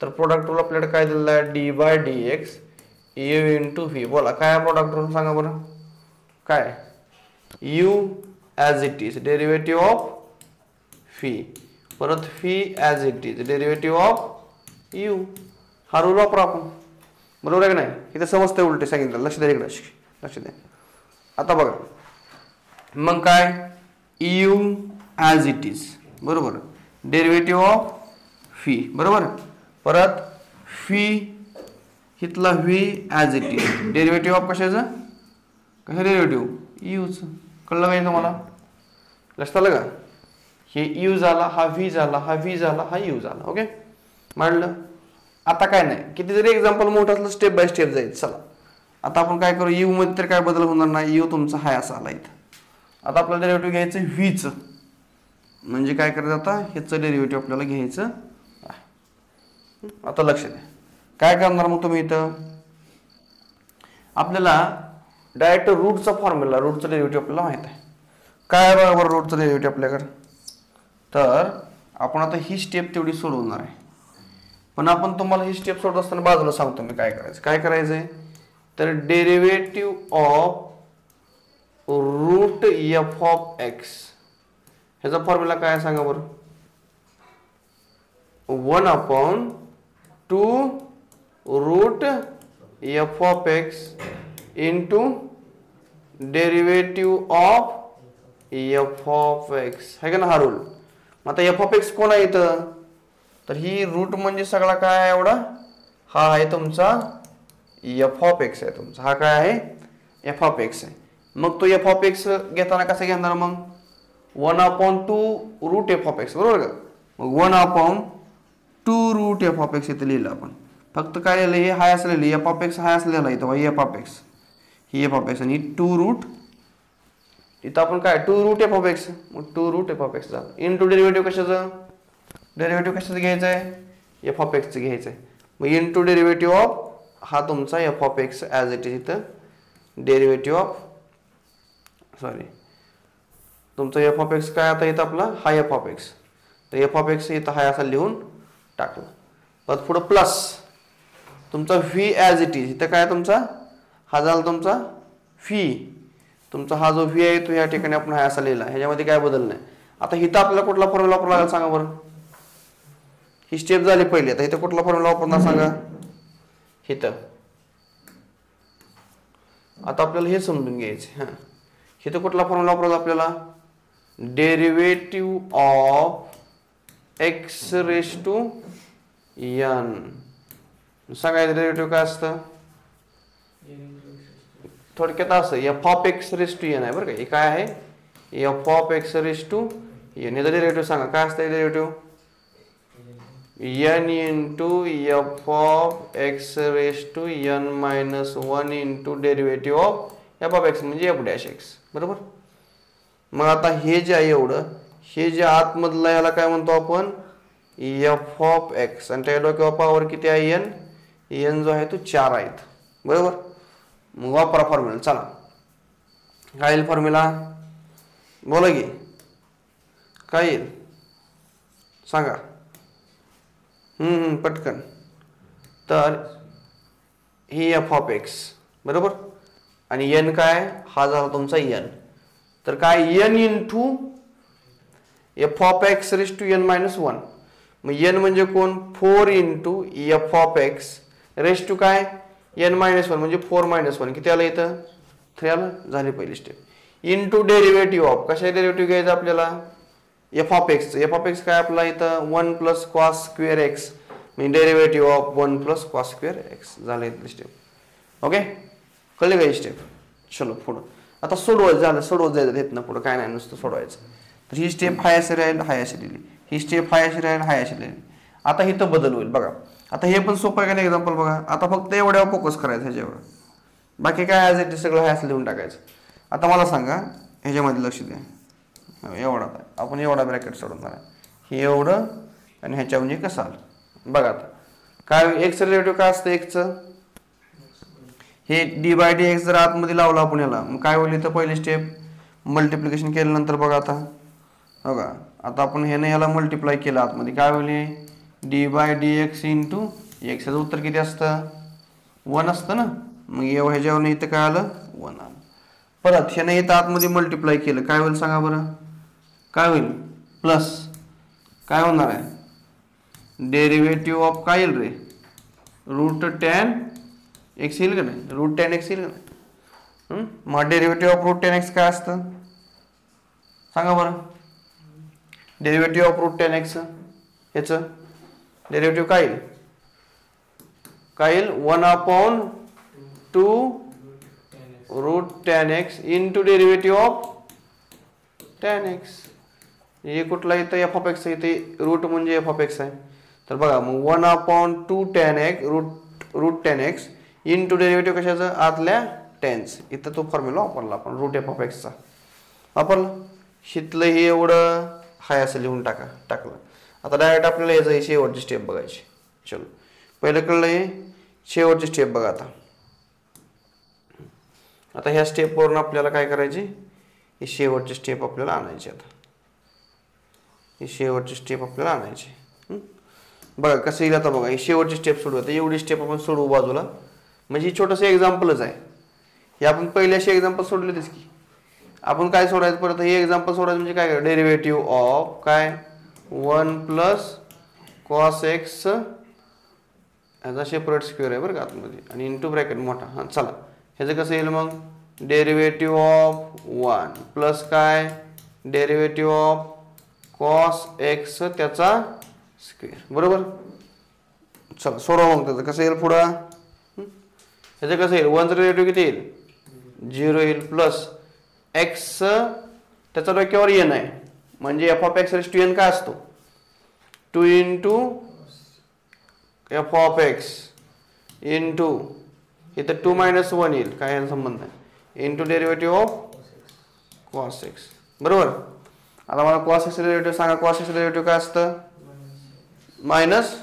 तर प्रोडक्ट रोल आपल्याकडे काय दिलेला आहे? D by d x u into v. बोला काय प्रोडक्ट रोल सांगा बरं. काय? U as it is derivative of v, परत v as it is derivative of u. हा रूल वापरा आपण, बरोबर आहे की नाही. इथे समजते उलटे सांगितलं, लक्ष द्या इकडे, लक्ष द्या. आता बघा मग काय, यू ॲज इट इज, बरोबर, डेरिव्हेटिव्ह ऑफ व्ही, बरोबर. परत व्ही, इथला V as it is derivative of कशाचं? कसं डेरिव्हेटिव्ह? यूचं. कळलं काय तुम्हाला? लक्षात आलं का? हे यू झाला, हा व्ही झाला, हा व्ही झाला, हा यू झाला. ओके, मांडलं. आता काय नाही, किती जरी एक्झाम्पल मोठं असलं स्टेप बाय स्टेप जाईल. चला आता आपण काय करू, यू मध्ये तर काय बदल होणार नाही, यू तुमचा हाय असा आला इथं. आता आपल्याला डेरिव्हेटिव्ह घ्यायचं व्हीचं, म्हणजे काय करायचं आता, ह्याचं डेरिव्हेटिव्ह आपल्याला घ्यायचं. आता लक्ष द्या, काय करणार मग तुम्ही इथं, आपल्याला डायरेक्ट रूटचा फॉर्म्युला, रूटचं डेरिव्हेटिव्ह आपल्याला माहित आहे. काय बरोबर रूटचं डेरिव्हेटिव्ह आपल्याकडे? तर आपण आता ही स्टेप तेवढी सोडवणार आहे, पण आपण तुम्हाला ही स्टेप सोडत असताना बाजूला सांगतो मी काय करायचं. काय करायचंय, तर derivative of root f of x, ह्याचा फॉर्म्युला काय सांगा बरं. 1/2 root f of x into derivative of f of x, है का ना हा रूल. मग आता एफ ऑफ एक्स कोण आहे इथं, तर ही रूट म्हणजे सगळा काय आहे एवढा, हा आहे तुमचा एफ ऑफ एक्स आहे तुमचा, हा काय आहे एफ ऑफ एक्स आहे. मग तो एफ ऑफ एक्स घेताना कसं घेणार मग, 1/2 रूट एफ ऑफ एक्स, बरोबर का. मग 1/2 रूट एफ ऑफ एक्स इथे लिहिलं आपण. फक्त काय लिहिलं, हे हाय असलेलं एफ ऑफ एक्स हाय असलेला इथं f of x, he F of x आणि 2 रूट, इथं आपण काय 2 रूट एफ ऑफ एक्स, मग 2 रूट एफ ऑफ एक्स झालं. इंटू डेरिव्हेटिव्ह कशाचं, डेरिव्हेटिव्ह कशाचं घ्यायचं आहे, एफ ऑफ एक्सचं घ्यायचं आहे. मग इंटू डेरिव्हेटिव्ह ऑफ हा तुमचा F of x as it is, इथं डेरिव्हेटिव्ह ऑफ, सॉरी तुमचा एफ ऑफ एक्स काय आता इथं आपला हा एफ ऑफ एक्स, तर एफ ऑफ एक्स इथं हाय असा लिहून टाकला. परत पुढं प्लस तुमचा व्ही ॲज इट इज, इथं काय तुमचा हा झाला तुमचा व्ही, तुमचा हा जो व्ही आहे तो या ठिकाणी आपण हाय असा लिहिला, ह्याच्यामध्ये काय बदल नाही. आता इथं आपल्याला कुठला फॉर्म्युला वापरावा लागेल सांगा बरं. ही स्टेप झाली पहिली, आता इथं कुठला फॉर्म्युला वापरणार सांगा. इथं आता आपल्याला हे समजून घ्यायचे, हां इथं कुठला फॉर्म्युला वापरायचा आपल्याला, derivative of x raise to n. सांगायचं डेरिव्हेटिव्ह काय असतं, थोडक्यात असं f of x raise to n आहे बरं का. हे काय आहे, f of x raise to n, याचा डेरिव्हेटिव्ह सांगा काय असतं derivative. n into f of x raise to n minus 1 into derivative of f of x म्हणजे एफ डॅश एक्स. बरोबर. मग आता हे जे आहे एवढं, हे जे आतमधलं याला काय म्हणतो आपण, एफ ऑफ एक्स, आणि त्या डोक्यावर पॉवर किती आहे n, n जो आहे तो 4 आहेत. बरोबर. मग वापरा फॉर्म्युला. चला काय येईल फॉर्म्युला, बोला की काय येईल सांगा. पटकन. तर ही एफ ऑफ एक्स. बरोबर. आणि n काय, हा झाला तुमचा n. तर काय n into f of x raise to n minus 1. मग n म्हणजे कोण, 4 into f of x raise to काय n मायनस 1 म्हणजे 4 मायनस 1 किती आलं इथं, 3 आलं. झाली पहिली स्टेप. इंटू डेरिव्हेटिव्ह ऑफ, कशा डेरिव्हेटिव्ह घ्यायचं आपल्याला, F of x. F of x काय आपला इथं 1 प्लस कॉस स्क्वेअर एक्स म्हणजे derivative of 1 plus cos square x. झालं इथली स्टेप. ओके, कळले का ही स्टेप. चलो पुढं. आता सोडवायचं झालं, सोडवत जायचं इथनं पुढं, काय नाही नुसतं सोडवायचं. तर ही स्टेप हाय अशी राहील, हाय अशी दिली. ही स्टेप हाय अशी राहील, हाय अशी राहील. आता इथं बदल होईल बघा. आता हे पण सोपं आहे का नाही एक्झाम्पल बघा. आता फक्त एवढ्या फोकस करायचं ह्याच्यावर, बाकी काय आहे ते सगळं हाय असं लिहून टाकायचं. आता मला सांगा ह्याच्यामध्ये लक्ष द्या. एवढा आपण एवढा ब्रॅकेट सोडवणार आहे, हे एवढं आणि ह्याच्या म्हणजे कसं आलं बघा. आता काय एक्स रिलेटिव्ह काय असतं एक्सचं, हे डी बाय डी एक्स जर आतमध्ये लावलं आपण याला, मग काय होईल इथं पहिली स्टेप मल्टिप्लिकेशन केल्यानंतर बघा. आता बघा, आता आपण ह्याने याला मल्टिप्लाय केलं आतमध्ये, काय होईल d by d x into एक्सचं उत्तर किती असतं, 1 असतं ना. मग ह्याच्यावर इथं काय आलं 1 आलं. परत ह्याने इथं आतमध्ये मल्टिप्लाय केलं, काय होईल सांगा बरं, काय होईल प्लस काय होणार आहे डेरिव्हेटिव्ह ऑफ काय येईल रे, रूट टॅन एक्स येईल का नाही, रूट टॅन एक्स येईल का नाही. मग derivative of root tan x काय असतं सांगा बरं. Derivative of root tan x ह्याचं डेरिव्हेटिव्ह काय येईल, काय येईल 1/2 root tan x into derivative of tan x. हे कुठला इथं एफ ऑफ एक्स, इथे रूट म्हणजे एफ ऑफ एक्स आहे. तर बघा मग 1/2 tan x root tan x into derivative कशाचं आतल्या टॅन्स. इथं तो फॉर्म्युला वापरला आपण रूट एफ ऑफ एक्सचा वापरला. शितलं हे एवढं हाय असं लिहून टाकलं. आता डायरेक्ट आपल्याला याचं शेवटची स्टेप बघायची. चलो पहिलं कळलं हे, शेवटची स्टेप बघा. आता ह्या स्टेपवरून आपल्याला काय करायची, ही शेवटची स्टेप आपल्याला आणायची. आता ही शेवटची स्टेप आपल्याला आणायची. बघा कसं येईल आता बघा, ही शेवटची स्टेप सोडू. आता एवढी स्टेप आपण सोडवू बाजूला, म्हणजे ही छोटंसं एक्झाम्पलच आहे. हे आपण पहिले असे एक्झाम्पल सोडले होतेच की. आपण काय सोडायचं परत, हे एक्झाम्पल सोडायचं म्हणजे काय करायचं, डेरिव्हेटिव्ह ऑफ काय 1 प्लस कॉस एक्स ह्याचा सेपरेट स्क्वेअर आहे बरं का आतमध्ये, आणि इंटू ब्रॅकेट मोठा. हां चला ह्याचं कसं येईल मग, डेरिव्हेटिव्ह ऑफ 1 प्लस काय डेरिव्हेटिव्ह ऑफ कॉस एक्स त्याचा स्क्वेअर. बरोबर. चला सोडवा मग त्याचं कसं येईल पुढं. ह्याचं कसं येईल, 1चं डेरिव्हेटिव्ह किती येईल 0 येईल, प्लस एक्स त्याचा डोक्यावर n आहे म्हणजे f of x raise to n काय असतो 2 into f of x into इथं 2 - 1 येईल, काय याचा संबंध आहे, into derivative of cos x. बरोबर. आता मला कॉस एक्स डेरिव्हेटिव्ह सांगा, कॉस एक्स डेरिव्हेटिव्ह काय असतं मायनस,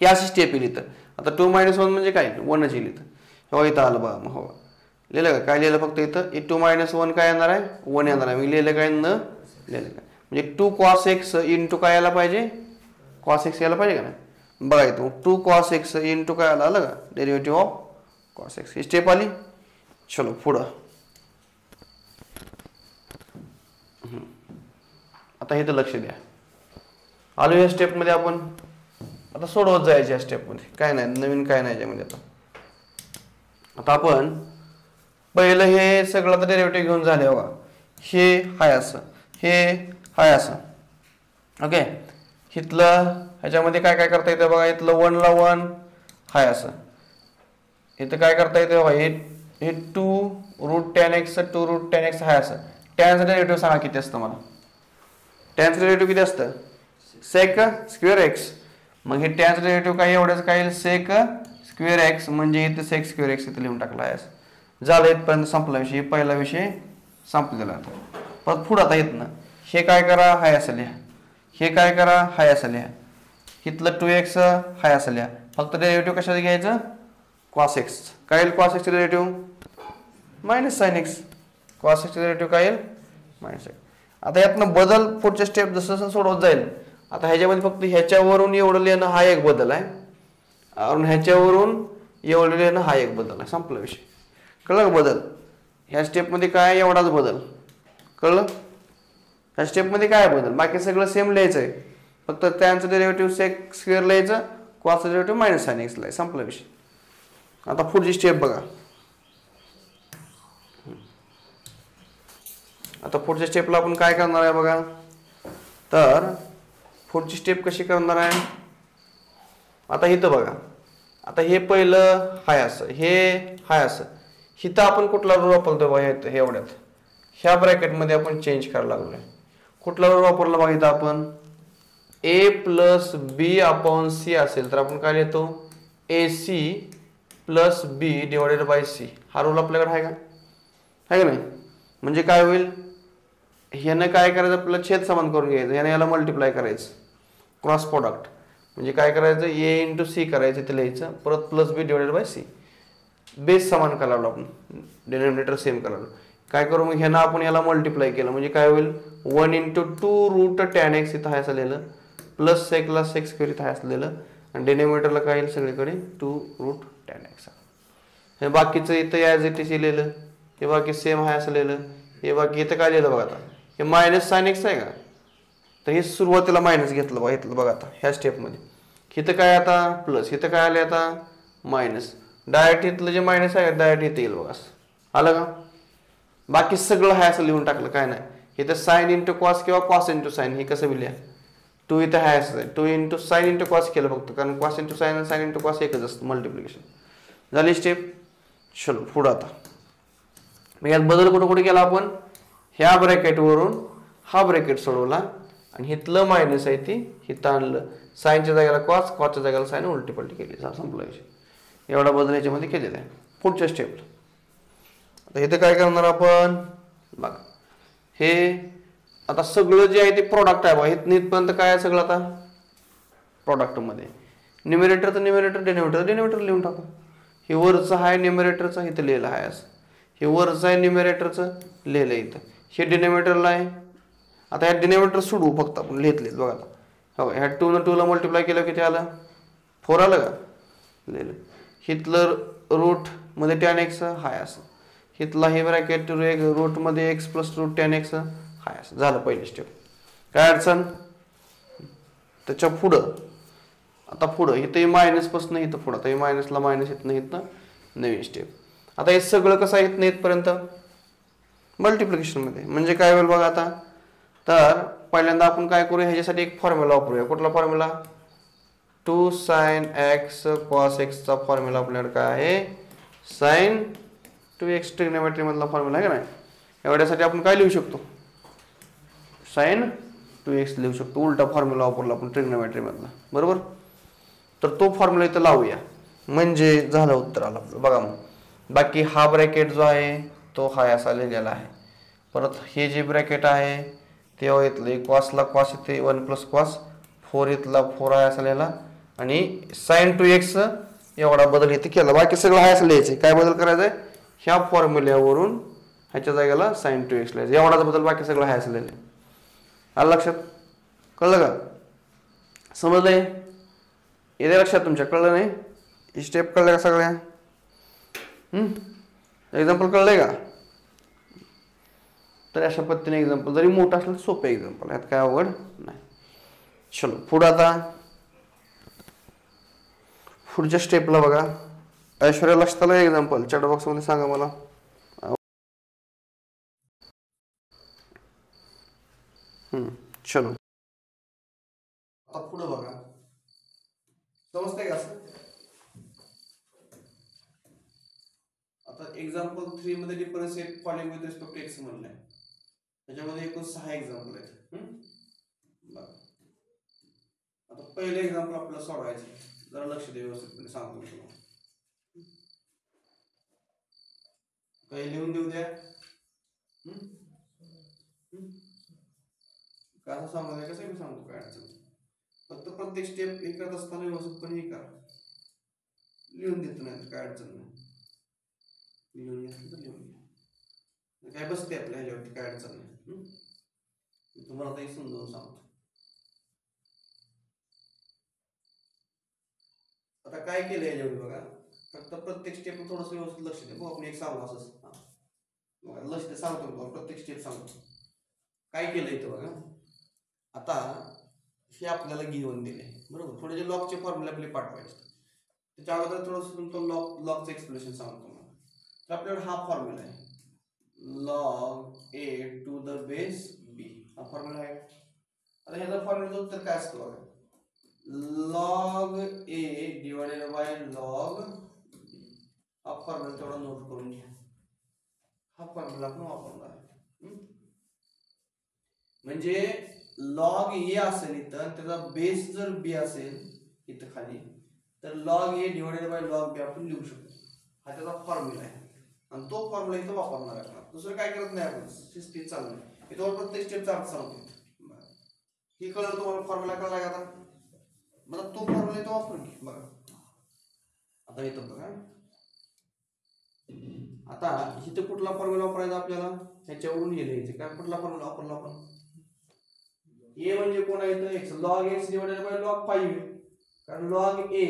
ही अशी स्टेप येईल इथं. आता 2 - 1 म्हणजे काय 1च येईल इथं. हो इथं आलं बघा. मग हो लिहिलं का, काय लिहिलं फक्त इथं 2 - 1 काय येणार आहे 1 येणार आहे. मी लिहिलं काय न लिहिलं काय, म्हणजे 2 cos x इंटू काय यायला पाहिजे cos x यायला पाहिजे का नाही. बघा इथं 2 cos x इंटू काय आलं का derivative of cos x. He step आली. चलो पुढं. आता हे तर लक्ष द्या, आलो या स्टेपमध्ये आपण. आता सोडवत जायचं या स्टेपमध्ये, काय नाही नवीन काय नाही याच्यामध्ये. आता आपण पहिलं हे सगळं तर डेरिव्हेटिव्ह घेऊन झाले बघा. हे हाय असं, हे हाय असं. ओके. इथलं ह्याच्यामध्ये काय काय करता येतं बघा, इथलं 1 ला 1 हाय असं. इथं काय करता येतं बघा, हे 2 root tan x 2 root tan x हाय असं. टॅनचं डेरिव्हेटिव्ह सांगा किती असतं मला, टॅनचं डेरिव्हेटिव्ह किती असतं सेक स्क्वेअर एक्स. मग हे टॅनचं डेरिव्हेटिव्ह काय एवढंच काय येईल सेक स्क्वेअर एक्स म्हणजे इथं सेक स्क्वेअर एक्स इथं लिहून टाकला आहे. झालं इथपर्यंत संपला विषय. पहिला विषय संपलेला आता. परत पुढं आता इथनं हे काय करा हाय असं लिहा. हे काय करा हाय असं लिहा. इथलं 2x हाय असं लिहा. फक्त डेरिव्हेटिव्ह कशाचं घ्यायचं कॉस एक्स. काय येईल कॉस एक्सचं derivative minus sine x. Cos एक्सचं डेरिव्हेटिव्ह काय येईल मायनस एक्स. आता यातनं बदल पुढच्या स्टेप जसं जसं सोडवत जाईल. आता ह्याच्यामध्ये फक्त ह्याच्यावरून एवढं लिहिणं हा एक बदल आहे आणि ह्याच्यावरून एवढं लिहिणं हा एक बदल आहे. संपला विषय. कळलं बदल. ह्या स्टेपमध्ये काय एवढाच बदल. कळलं. ह्या स्टेपमध्ये काय बदल बाकी सगळं सेम लिहायचं आहे. फक्त त्यांचं डेरिव्हेटिव्ह सेक स्क्वेअर लिहायचं कॉसचं डेरिव्हेटिव्ह मायनस साइन एक्स लिहायचं. संपला विषय. आता पुढची स्टेप बघा. आता पुढच्या स्टेपला आपण काय करणार आहे बघा. तर पुढची स्टेप कशी करणार आहे. आता इथं बघा. आता हे पहिलं हाय असं हे हाय असं. इथं आपण कुठला रूल वापरतो बघा हे एवढ्यात. ह्या ब्रॅकेटमध्ये आपण चेंज करायला लागलोय. कुठला रूल वापरला बघा इथं आपण a plus b upon c असेल तर आपण काय लिहितो a c plus b divided by c. हा रूल आपल्याकडे आहे का आहे का नाही. म्हणजे काय होईल ह्यानं काय करायचं आपल्याला छेद समान करून घ्यायचं. ह्यानं याला मल्टिप्लाय करायचं क्रॉस प्रोडक्ट. म्हणजे काय करायचं ए इंटू सी करायचं ते लिहायचं. परत plus b divided by c. Base समान करावं आपण डिनॉमिनेटर सेम करावं. काय करू मग ह्यानं आपण याला मल्टिप्लाय केलं म्हणजे काय होईल 1 इंटू 2 रूट टॅन एक्स इथं आहे असं लिहिलं प्लस सेकला सेक्स स्क्वेअर इथं आहे असं लिहिलं आणि डिनॉमिनेटरला काय येईल सगळीकडे 2 रूट टॅन एक्स. हे बाकीचं इथं ॲज इट इज लिहिलं. हे बाकी सेम आहे असं लिहिलं. हे बाकी इथं काय लिहिलं बघा. आता हे मायनस साइन एक्स आहे का तर हे सुरुवातीला मायनस घेतलं बघा इथलं बघा. आता ह्या स्टेपमध्ये इथं काय आता प्लस इथं काय आले आता मायनस. डायरेक्ट इथलं जे मायनस आहे डायरेक्ट इथं येईल बघा. आलं का. बाकी सगळं आहे असं लिहून टाकलं काय नाही. इथं साइन इंटू कॉस किंवा कॉस इंटू साइन हे कसं बी लिहा. 2 इथं आहे असं 2 इंटू साइन इंटू कॉस केलं फक्त कारण कॉस इंटू साइन आणि साइन इंटू कॉस एकच असतं मल्टिप्लिकेशन. झाली स्टेप. चलो पुढं आता मग यात बदल कुठं कुठे केला आपण ह्या ब्रॅकेटवरून हा ब्रॅकेट सोडवला आणि इथलं मायनस आहे ती इथं आणलं. साईनच्या जागेला कॉस कॉसच्या जागेला साइन उलटी पलटी केली. संपला विषय. एवढा बदल याच्यामध्ये केलेला आहे. पुढच्या स्टेपला आता इथे काय करणार आपण बघा. हे आता सगळं जे आहे ते प्रॉडक्ट आहे बघा. इथं इथपर्यंत काय आहे सगळं आता प्रॉडक्टमध्ये न्यूमरेटर तर न्यूमरेटर डिनॉमिनेटर लिहून टाकू. हे वरचं आहे न्यूमरेटरचं इथं लिहिलं आहे असं. हे वरचं आहे न्यूमरेटरचं लिहिलं इथं. हे डिनॉमिनेटरला आहे. आता ह्या डिनॉमिनेटर सोडवू फक्त आपण लिहित बघा. आता हो ह्या 2 ने 2 ला मल्टिप्लाय केलं किती आलं 4 आलं का लिहिलं. हिथलं रूट मध्ये टॅन एक्स हाय असं. हिथला हे ब्रॅकेट रूट मध्ये x plus root tan x हाय असं. झालं पहिली स्टेप. काय अडचण त्याच्या पुढं आता पुढं इथं मायनस पासून इथं पुढं आता हे मायनसला मायनस इथनं इथनं नवीन स्टेप. आता हे सगळं कसं आहे इथनं इथपर्यंत मल्टिप्लिकेशनमध्ये म्हणजे काय होईल बघा. आता तर पहिल्यांदा आपण काय करूया ह्याच्यासाठी एक फॉर्म्युला वापरूया. कुठला फॉर्म्युला 2 साइन एक्स कॉस एक्सचा फॉर्म्युला आपल्याकडे काय आहे साइन 2x ट्रिग्नोमेट्री मधला फॉर्म्युला आहे का नाही. एवढ्यासाठी आपण काय लिहू शकतो साइन 2x लिहू शकतो. उलटा फॉर्म्युला वापरला आपण ट्रिग्नोमेट्री मधला बरोबर. तर तो फॉर्म्युला इथं लावूया म्हणजे झालं उत्तर आलं आपलं. बघा मग बाकी हा ब्रॅकेट जो आहे तो हाय असा लिहिलेला आहे. परत हे जे ब्रॅकेट आहे तेव्हा इथलं कॉसला कॉस इथे 1 प्लस कॉस 4 इथला 4 आहे असा लिहिला आणि साइन 2x एवढा बदल इथे केला. बाकी सगळं हाय असं लिहायचं. काय बदल करायचा आहे ह्या फॉर्म्युल्यावरून ह्याच्या जागेला साइन 2x लिहायचं. एवढाच बदल बाकी सगळं हाय असं लिहिलं. आलं लक्षात. कळलं का समजलंय येते लक्षात तुमच्या. कळलं नाही स्टेप कळलं का सगळ्या. एक्झाम्पल कळलंय का. तर अशा पद्धतीने एक्झाम्पल जरी मोठा असलं तर सोपं एक्झाम्पल यात काय अवघड नाही. चलो पुढं आता पुढच्या स्टेपला बघा. ऐश्वर्या लक्षात आलं एक्झाम्पल चॅट बॉक्स मध्ये सांगा मला. चलो आता पुढं बघा समजतंय का. आता एक्झाम्पल 3 मध्ये differentiate following with respect to x म्हणलंय. त्याच्यामध्ये एकूण 6 एक्झाम्पल आहेत. पहिले एक्झाम्पल आपल्याला सोडवायचं, जरा लक्ष द्या व्यवस्थितपणे सांगतो मी तुम्हाला. काही लिहून देऊ द्या. कसं सांगू, कसं मी सांगतो, काय अडचण. फक्त प्रत्येक स्टेप हे करत असताना व्यवस्थितपणे हे करा. लिहून देतो नाही काय अडचण नाही. लिहून घेतलं तर लिहून घ्या, काय बसते आपल्या ह्याच्यावरती, काय अडचण नाही. तुम्हाला आता समजावून सांगतो. आता काय केलं याच्यावर बघा, फक्त प्रत्येक स्टेप थोडस व्यवस्थित लक्ष द्या. आपण एक सांगू असं लक्ष द्या, सांगतो प्रत्येक स्टेप सांगतो. काय केलं इथं बघा, आता हे आपल्याला गिवन दिले बरोबर. थोडे जे लॉगचे फॉर्म्युले आपले पाठवायचे, त्याच्या अगोदर थोडंसं तो लॉगचं एक्सप्लेनेशन सांगतो मला. तर आपल्याकडे हा फॉर्म्युला आहे, log a to the base b, हा फॉर्म्युला आहे. आता ह्याचा फॉर्म्युला उत्तर काय असतो बघा, log a divided by log, हा फॉर्म्युला तेवढा नोट करून घ्या. हा फॉर्म्युला आपण वापरणार आहे. म्हणजे लॉग ए असेल इथं, त्याचा बेस जर बी असेल इथं खाली, तर log a divided by log b आपण लिहू शकतो. हा त्याचा फॉर्म्युला आहे आणि तो फॉर्म्युला इथं वापरणार आहे. दुसरं काय करत नाही आपण, स्टेप चालू आहे. हे तुम्हाला प्रत्येक स्टेपचा अर्थ सांगतो. ही कळलं तुम्हाला, फॉर्म्युला कळला का आता. मला तो फॉर्म्युला इथं वापरून घे बघा. आता येतो बघा, आता इथं कुठला फॉर्म्युला वापरायचा आपल्याला, ह्याच्यावरून हे लिहायचे. काय कुठला फॉर्म्युला वापरला आपण, ए म्हणजे कोण आहे तर x, log x divided by log 5, कारण log a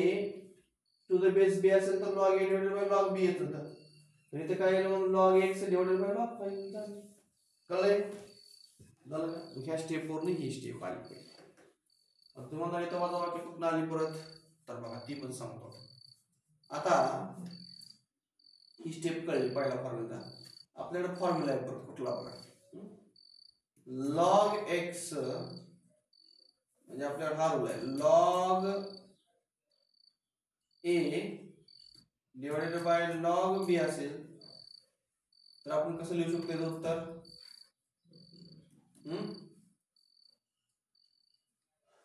to the base b असेल तर log a divided by log b येतं. तर इथे काय येईल मग, log x divided by log 5. कळलंय झालं का. ह्या स्टेप वरून ही स्टेप आली पाहिजे. तुम्हाला इथं माझा वाक्य कुठं आली परत, तर बघा ती पण सांगतो. आता ही स्टेप कळली, पहिला फॉर्म्युला. आपल्याकडे फॉर्म्युला आहे परत कुठला बघा, लॉग एक्स म्हणजे आपल्याला हा रूल आहे, log a divided by log b असेल तर आपण कसं लिहू शकतो याचं उत्तर.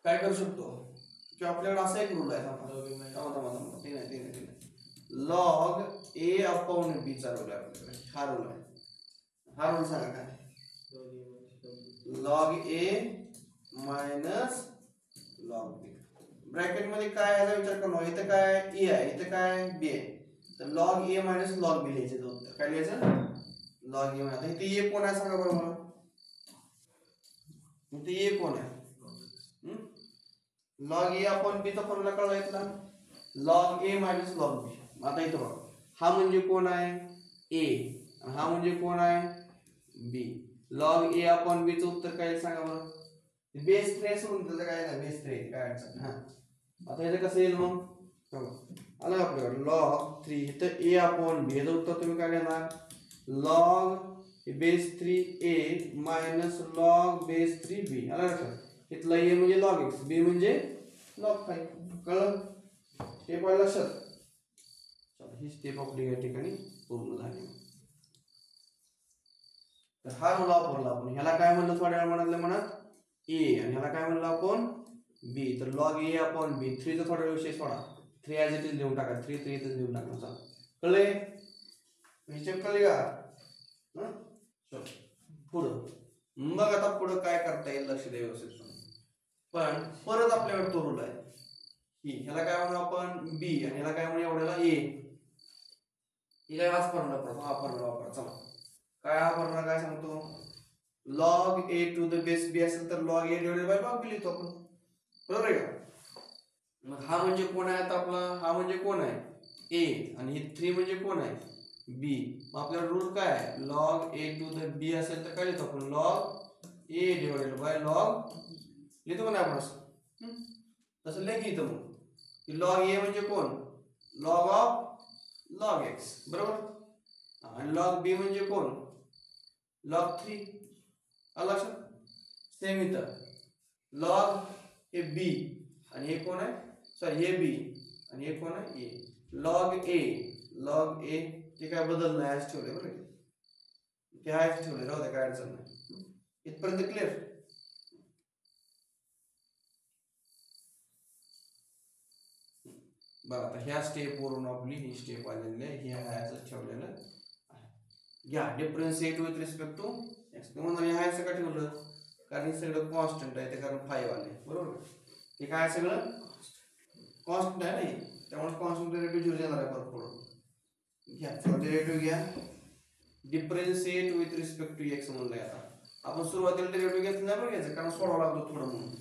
काय करू शकतो की आपल्याकडे असा एक रूल आहे, लॉग ए अपॉन बी चा रूल आहे आपल्याकडे. हा रूल आहे, हा रूल सांगा काय, लॉग ए मायनस लॉग बी. ब्रॅकेट मध्ये काय याचा विचार करू, इथे काय ए आहे, इथे काय बी आहे, तर लॉग ए मायनस लॉग बी लिहायचं उत्तर. काय लिहायचं, लॉग ए. आता इथे ए कोण आहे सांगा बरं मला, इथे ए कोण आहे, लॉग ए अपॉन बी चा फॉर्म्युला कळला इथला, लॉग ए मायनस लॉग बी. आता इथं बघा, हा म्हणजे कोण आहे ए आणि हा म्हणजे कोण आहे बी. लॉग ए अपॉन बी चं उत्तर काय सांगा बरं, बेस 3 सोडून त्याचं काय नाही, बेस 3 काय अडचण. हा आता इथे कसं येईल मग, आलं आपल्याकडे लॉग 3, इथं ए अपॉन बी, याचं उत्तर तुम्ही काय घेणार, लॉग बेस 3 ए मायनस लॉग बेस 3 बी. आलं लक्षात. इथला ए म्हणजे लॉग एक्स, बी म्हणजे लॉग 5. कळलं, स्टेप आहे लक्षात. ही स्टेप आपली या ठिकाणी पूर्ण झाली. तर हा रूल वापरला आपण. ह्याला काय म्हणलं थोड्या वेळा म्हणत ए आणि ह्याला काय म्हणलं आपण बी. तर लॉग ए अपॉन बी, 3 चा थोडा विषय सोडा, 3 ॲज इट इज लिहून टाका, 3 इथेच लिहून टाका. चला कळले, स्टेप कळली का. चल पुढं, मग आता पुढं काय करता येईल लक्ष द्या व्यवस्थित. पण परत आपल्याकडे तो रूल आहे, ह्याला काय म्हणू आपण बी आणि ह्याला काय म्हणू एवढ्याला ए. हिला हाच फॉर्म्युला वापरा, हा फॉर्म्युला वापरा. चला काय हा फॉर्म्युला काय सांगतो, log a to the base b असेल तर log a divided by log b लिहितो आपण, बरोबर आहे का. मग हा म्हणजे कोण आहे आता आपला, हा म्हणजे कोण आहे ए आणि हे 3 म्हणजे कोण आहे बी. मग आपल्याला रूल काय आहे, लॉग ए टू द बी असेल तर काय लिहितो आपण, log a divided by log लिहितो का नाही आपण असं, तसं लिहि इथं मग. लॉग ए म्हणजे कोण, लॉग ऑफ लॉग एक्स, बरोबर. आणि लॉग बी म्हणजे कोण, लॉग 3. आलं लक्षात. सेम इथं लॉग हे बी आणि हे कोण आहे, सॉरी हे बी आणि हे कोण आहे ए. लॉग ए ते काय बदल नाही, आज ठेवले बरं, ते आहेच ठेवले, राहू द्या काय अडचण नाही. इथपर्यंत क्लिअर. बघा आता ह्या स्टेपवरून आपली ही स्टेप आलेली आहे, हे असं ठेवलेलं आहे. घ्या differentiate with respect to x. म्हणून हे असं का ठेवलं, कारण हे सगळं कॉन्स्टंट आहे, ते कारण 5 आले बरोबर. हे काय सगळं कॉन्स्टंट आहे नाही, त्यामुळे कॉन्स्टंट डेरिव्हेटिव्ह 0 येणार आहे परत पुढं. घ्या डेरिव्हेटिव्ह घ्या differentiate with respect to x म्हणलंय. आता आपण सुरुवातीला डेरिव्हेटिव्ह घेतलं नाही बरं घ्यायचं, कारण सोडावं लागतो थोडं म्हणून,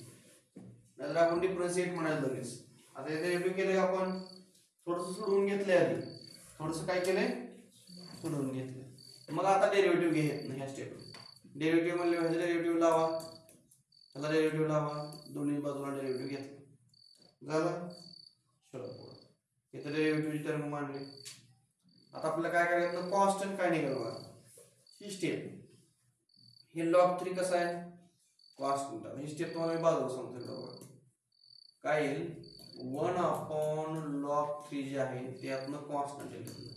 नाहीतर आपण डिफरन्शिएट म्हणायला लगेच. आता हे डेरिव्हेटिव्ह केलंय आपण, थोडंसं सोडवून घेतलंय आधी, थोडंसं काय केलंय सोडवून घेतलंय. मग आता डेरिव्हेटिव्ह घेत नाही ह्या स्टेप. डेरिव्हेटिव्ह म्हणले ह्याचं डेरिव्हेटिव्ह लावा, ह्याला डेरिव्हेटिव्ह लावा, दोन्ही बाजूला डेरिव्हेटिव्ह घेतलं झालं. चलो पुढं इथं डेरिव्हेटिव्हची टर्म मांडली. आता आपल्याला काय करायचं, कॉन्स्टंट काय निघाल बघा ही स्टेप. हे log 3 कसं आहे कॉन्स्टंट. ही स्टेप तुम्हाला मी बाजूला सांगतो बघा. काय येईल 1/log 3 जे आहे त्यातनं कॉन्स्टंट येईल.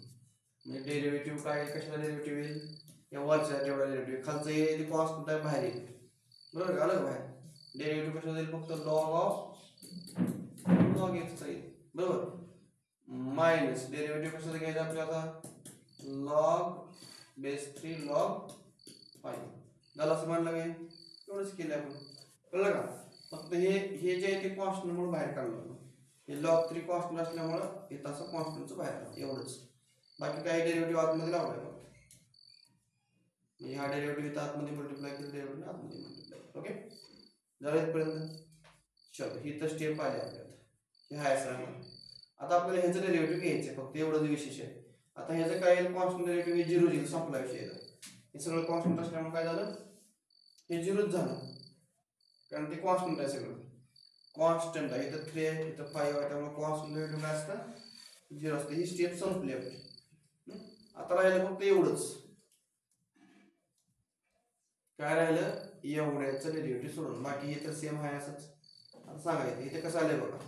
म्हणजे डेरिव्हेटिव्ह काय येईल, कशाला डेरिव्हेटिव्ह येईल, या वरच्या जेवढा डेरिव्हेटिव्ह खालचं हे ते कॉन्स्टंट आहे बाहेर येईल बरोबर, अलग बाहेर. डेरिव्हेटिव्ह कशाला येईल, फक्त log x चा येईल बरोबर. मायनस डेरिव्हेटिव्ह कशाला घ्यायचं आपल्याला आता log3 log 5 झालं असं मानलं काय, एवढंच केलं आपण कळलं का. फक्त हे जे आहे ते कॉन्स्टंट म्हणून बाहेर काढलं. हे log 3 कॉन्स्टंट असल्यामुळं इथं असं कॉन्स्टंटचं बाहेर काढलं एवढंच. बाकी काही डेरिव्हेटिव्ह आतमध्ये लावलंय बघा. म्हणजे हा डेरिव्हेटिव्ह इथं आतमध्ये मल्टिप्लाय केलं, डेरिव्हेटिव्ह आतमध्ये मल्टिप्लाय. ओके झालं इथपर्यंत. चलो ही तर स्टेप आली आपल्याला, हे हाय सर. आता आपल्याला ह्याचं डेरिव्हेटिव्ह घ्यायचं फक्त एवढंच विशेष आहे. आता ह्याचं काय कॉन्स्टंट डेरिव्हेटिव्ह 0 0 संपला विषय. हे सगळं कॉन्स्टंट असल्यामुळे काय झालं, हे 0च झालं, कारण ते कॉन्स्टंट आहे सगळं कॉन्स्टंट आहे. इथं 3 आहे, इथं 5 आहे, त्यामुळे कॉन्स्टंट डेरिव्हेटिव्ह काय असतं 0 असतं. ही स्टेप संपली आपली. आता राहिलं फक्त एवढंच, काय राहिलं एवढ्याचं डेरिव्हेटिव्ह सोडून, बाकी हे तर सेम आहे असंच. आता सांगायचं इथे कसं आलंय बघा,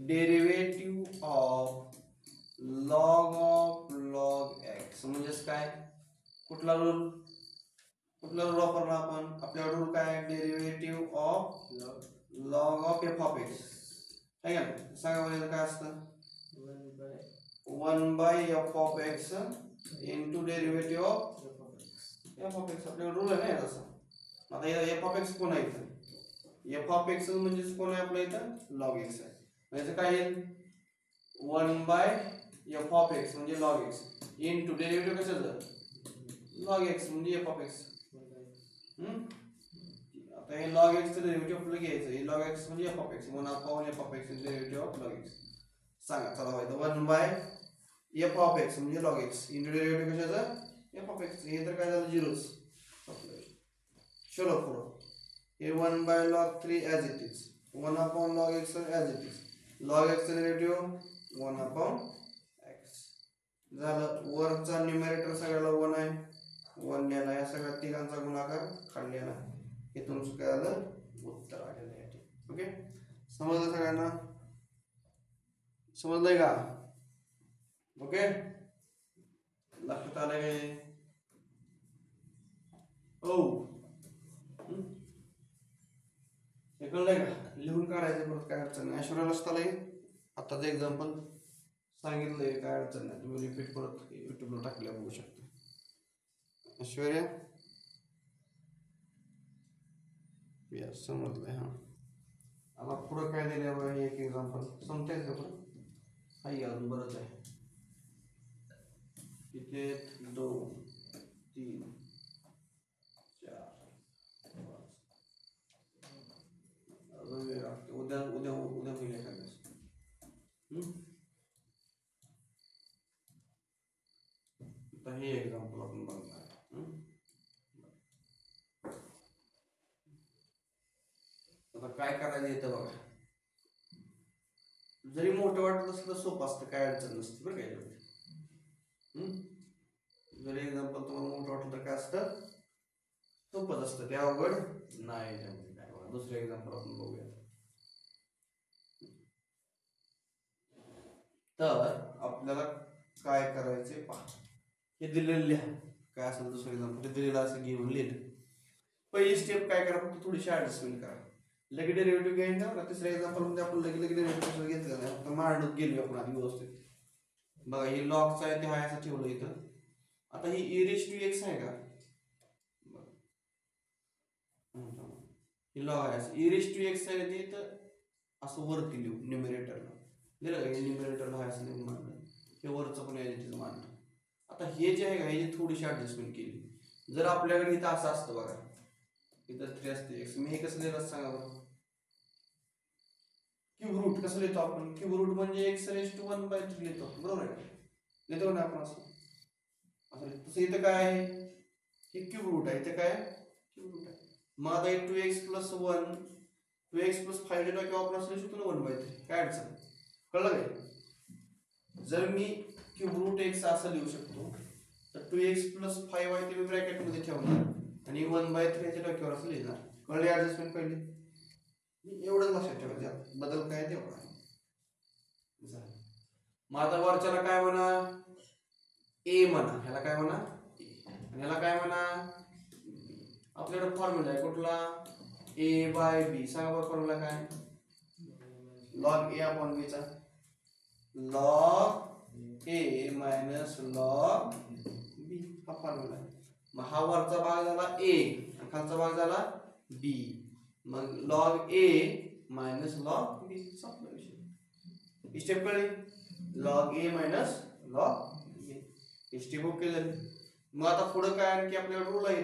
डेरिव्हेटिव्ह ऑफ log x म्हणजेच काय, कुठला रूल वापरला आपण, आपल्या रूल काय derivative of log of f of x आहे का. सांगा बरं काय असतं 1/f of x into derivative of f of x. आपल्याला रूल आहे ना तसा. आता f ऑफ x कोण आहे इथं, f ऑफ x म्हणजे कोण आहे आपल्या इथं log x आहे. म्हणजे काय येईल 1/f ऑफ x म्हणजे log x इंटू डेरिव्हेटिव्ह कशाचं log x म्हणजे f ऑफ x. आता हे log x चं डेरिव्हेटिव्ह आपल्याला घ्यायचं. हे log x म्हणजे f of x 1/f of x derivative of log x. सांगा चला व्हायचं 1/f ऑफ x म्हणजे log x इंटू डेरिव्हेटिव्ह कशाचं f ऑफ x. हे तर काय झालं 0च. चलो पुढं हे 1/log3 as it is 1/log x as it is. log x चं डेरिव्हेटिव्ह 1/x झालं. वरचा न्यूमरेटर सगळ्याला 1 आहे, 1 लिहिला. या सगळ्या तिघांचा गुणाकार काढलेला, इथून काय झालं उत्तर आलेलं आहे. ओके समजलं सगळ्यांना, समजलंय का. ओके लक्षात आलं काय हो, हे कळलंय का. लिहून काढायचं परत काय अडचण नाही. ऐश्वर्याला असतालंय आताचं एक्झाम्पल सांगितलंय, काय अडचण नाही. तुम्ही रिपीट परत युट्यूबला टाकल्या बघू शकता. ऐश्वर्या यस समजलंय. हां आता पुढं काय दिलं बघा, एक एक्झाम्पल समजेल का पुढं. हाही अजून बरंच आहे. इथे 2 3 4 5 उद्या उद्या उद्या होईल एखाद्या. आता हे एक्झाम्पल आपण बघणार. आता काय करायचं येतं बघा. जरी मोठं वाटत असलं तर सोपं असतं, काय अडचण नसते बरं काय. जरी एक्झाम्पल तुम्हाला मोठं वाटलं तर काय असतं सोपंच असतं, ते अवघड नाही. त्यामध्ये काय बघा दुसरं एक्झाम्पल आपण बघूया. तर आपल्याला काय करायचे पहा, हे दिलेलं लिहा काय असेल दुसरं एक्झाम्पल ते दिलेलं असं घेऊन लिहिलं. पहिली स्टेप काय करा, फक्त थोडीशी ऍडजस्टमेंट करा. लगेच डेरिव्हेटिव्ह घ्यायचं ना. तिसऱ्या एक्झाम्पल मध्ये आपण लगेच डेरिव्हेटिव्ह घेतलं नाही, फक्त मांडत गेलो आपण आधी व्यवस्थित. बघा हे लॉगचं आहे ते हाय असं ठेवलं इथं. आता ही e⁻x आहे का, ही लॉग आहे e⁻x आहे ते तर असं वरती लिहू न्यूमरेटरला दिलं का, न्यूमरेटरला हाय असं लिहून मांडलं, हे वरचं पण याच्यात मांडलं. आता हे जे आहे का ह्याची थोडीशी ऍडजस्टमेंट केली. जर आपल्याकडे इथं असं असतं बघा, इथं 3 असते x, मी हे कसं लिहिलं सांगा बरं. क्यूब रूट कसं लिहितो आपण, क्यूब रूट म्हणजे x⁻1/3 लिहितो, बरोबर आहे, लिहितो ना आपण असं. तसं इथं काय आहे, हे क्यूब रूट आहे, इथं काय क्यूब रूट आहे. मग आता 2x+1 2x+5 किंवा आपण असं लिहू शकतो ना 1/3, काय अडचण, कळलं काय. जर मी क्यूब रूट x असं लिहू शकतो तर 2x+5 आहे ते मी ब्रॅकेटमध्ये ठेवणार आणि 1/3 याच्या डोक्यावर असं लिहिणार. कळले ऍडजस्टमेंट पहिले, एवढंच लक्षात ठेवायचं, बदल काय तेवढा झालं. मग आता वरच्याला काय म्हणा, ए म्हणा, ह्याला काय म्हणा ए, आणि ह्याला काय म्हणा. आपल्याकडे फॉर्म्युला आहे कुठला, a/b. सांगा बरं फॉर्म्युला काय, log a/b चा log a minus log b हा फॉर्म्युला आहे. मग हा वरचा भाग झाला a आणि खालचा भाग झाला b, मग log a minus log b संपला विषय. स्टेप कळली, log a minus log b step okay झाली. मग आता पुढे काय आणखी आपल्याला रूल आहे,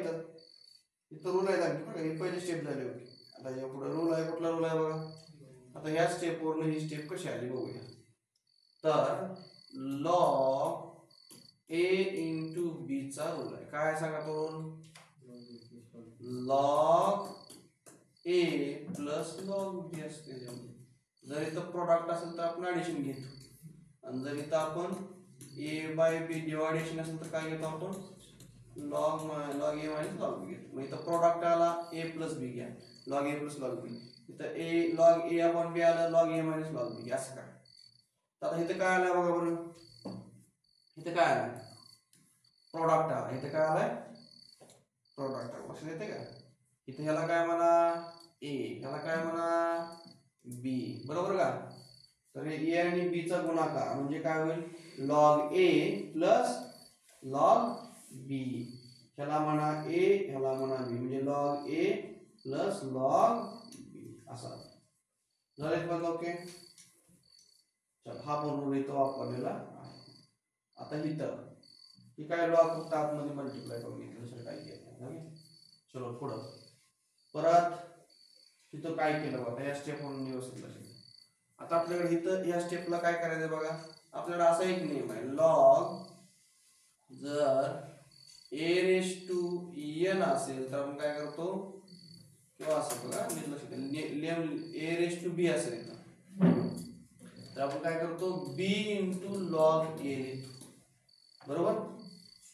इथं रूल आहे आणखी बघा, हे पहिले स्टेप झाले होते. आता या पुढे रूल आहे, कुठला रूल आहे बघा. आता ह्या स्टेप वरून ही स्टेप कशी आली बघूया. तर log a इंटू b चा रूल आहे, काय सांगा तो rule, log a plus log b असते. जर इथं प्रोडक्ट असेल तर आपण ऍडिशन घेतो, आणि जर इथं आपण a/b डिवायडेशन असेल तर काय घेतो आपण, log a minus log b घेतो. मग इथं प्रोडक्ट आला a प्लस b घ्या, log a plus log b, इथं a log a/b आलं log a minus log b, असं काय. तर आता इथं काय आलंय बघा बरं, इथं काय आलंय प्रोडक्ट आला, इथं काय आलाय प्रोडक्ट आला, लक्षात येते का. इथं ह्याला काय म्हणा a, ह्याला काय म्हणा b, बरोबर का. तर a आणि b चा गुणाकार म्हणजे काय होईल, log a plus log b, ह्याला म्हणा a ह्याला म्हणा b, म्हणजे log a plus log b असा झालं बघा. ओके चल, हा पण रूल इथं वापरलेला आहे. आता इथं ही काय लॉग फक्त आतमध्ये मल्टिप्लाय करून घेतलं, दुसरं काही केलं नाही. चलो पुढं परत तिथं काय केलं बघा, या स्टेप म्हणून व्यवस्थित लक्षात. आता आपल्याकडे इथं या स्टेपला काय करायचं बघा, आपल्याला असा एक नियम आहे, लॉग जर a⁻n असेल तर आपण काय करतो, किंवा असं बघा a⁻b असेल इथं तर आपण काय करतो b इंटू log a लिहितो, बरोबर.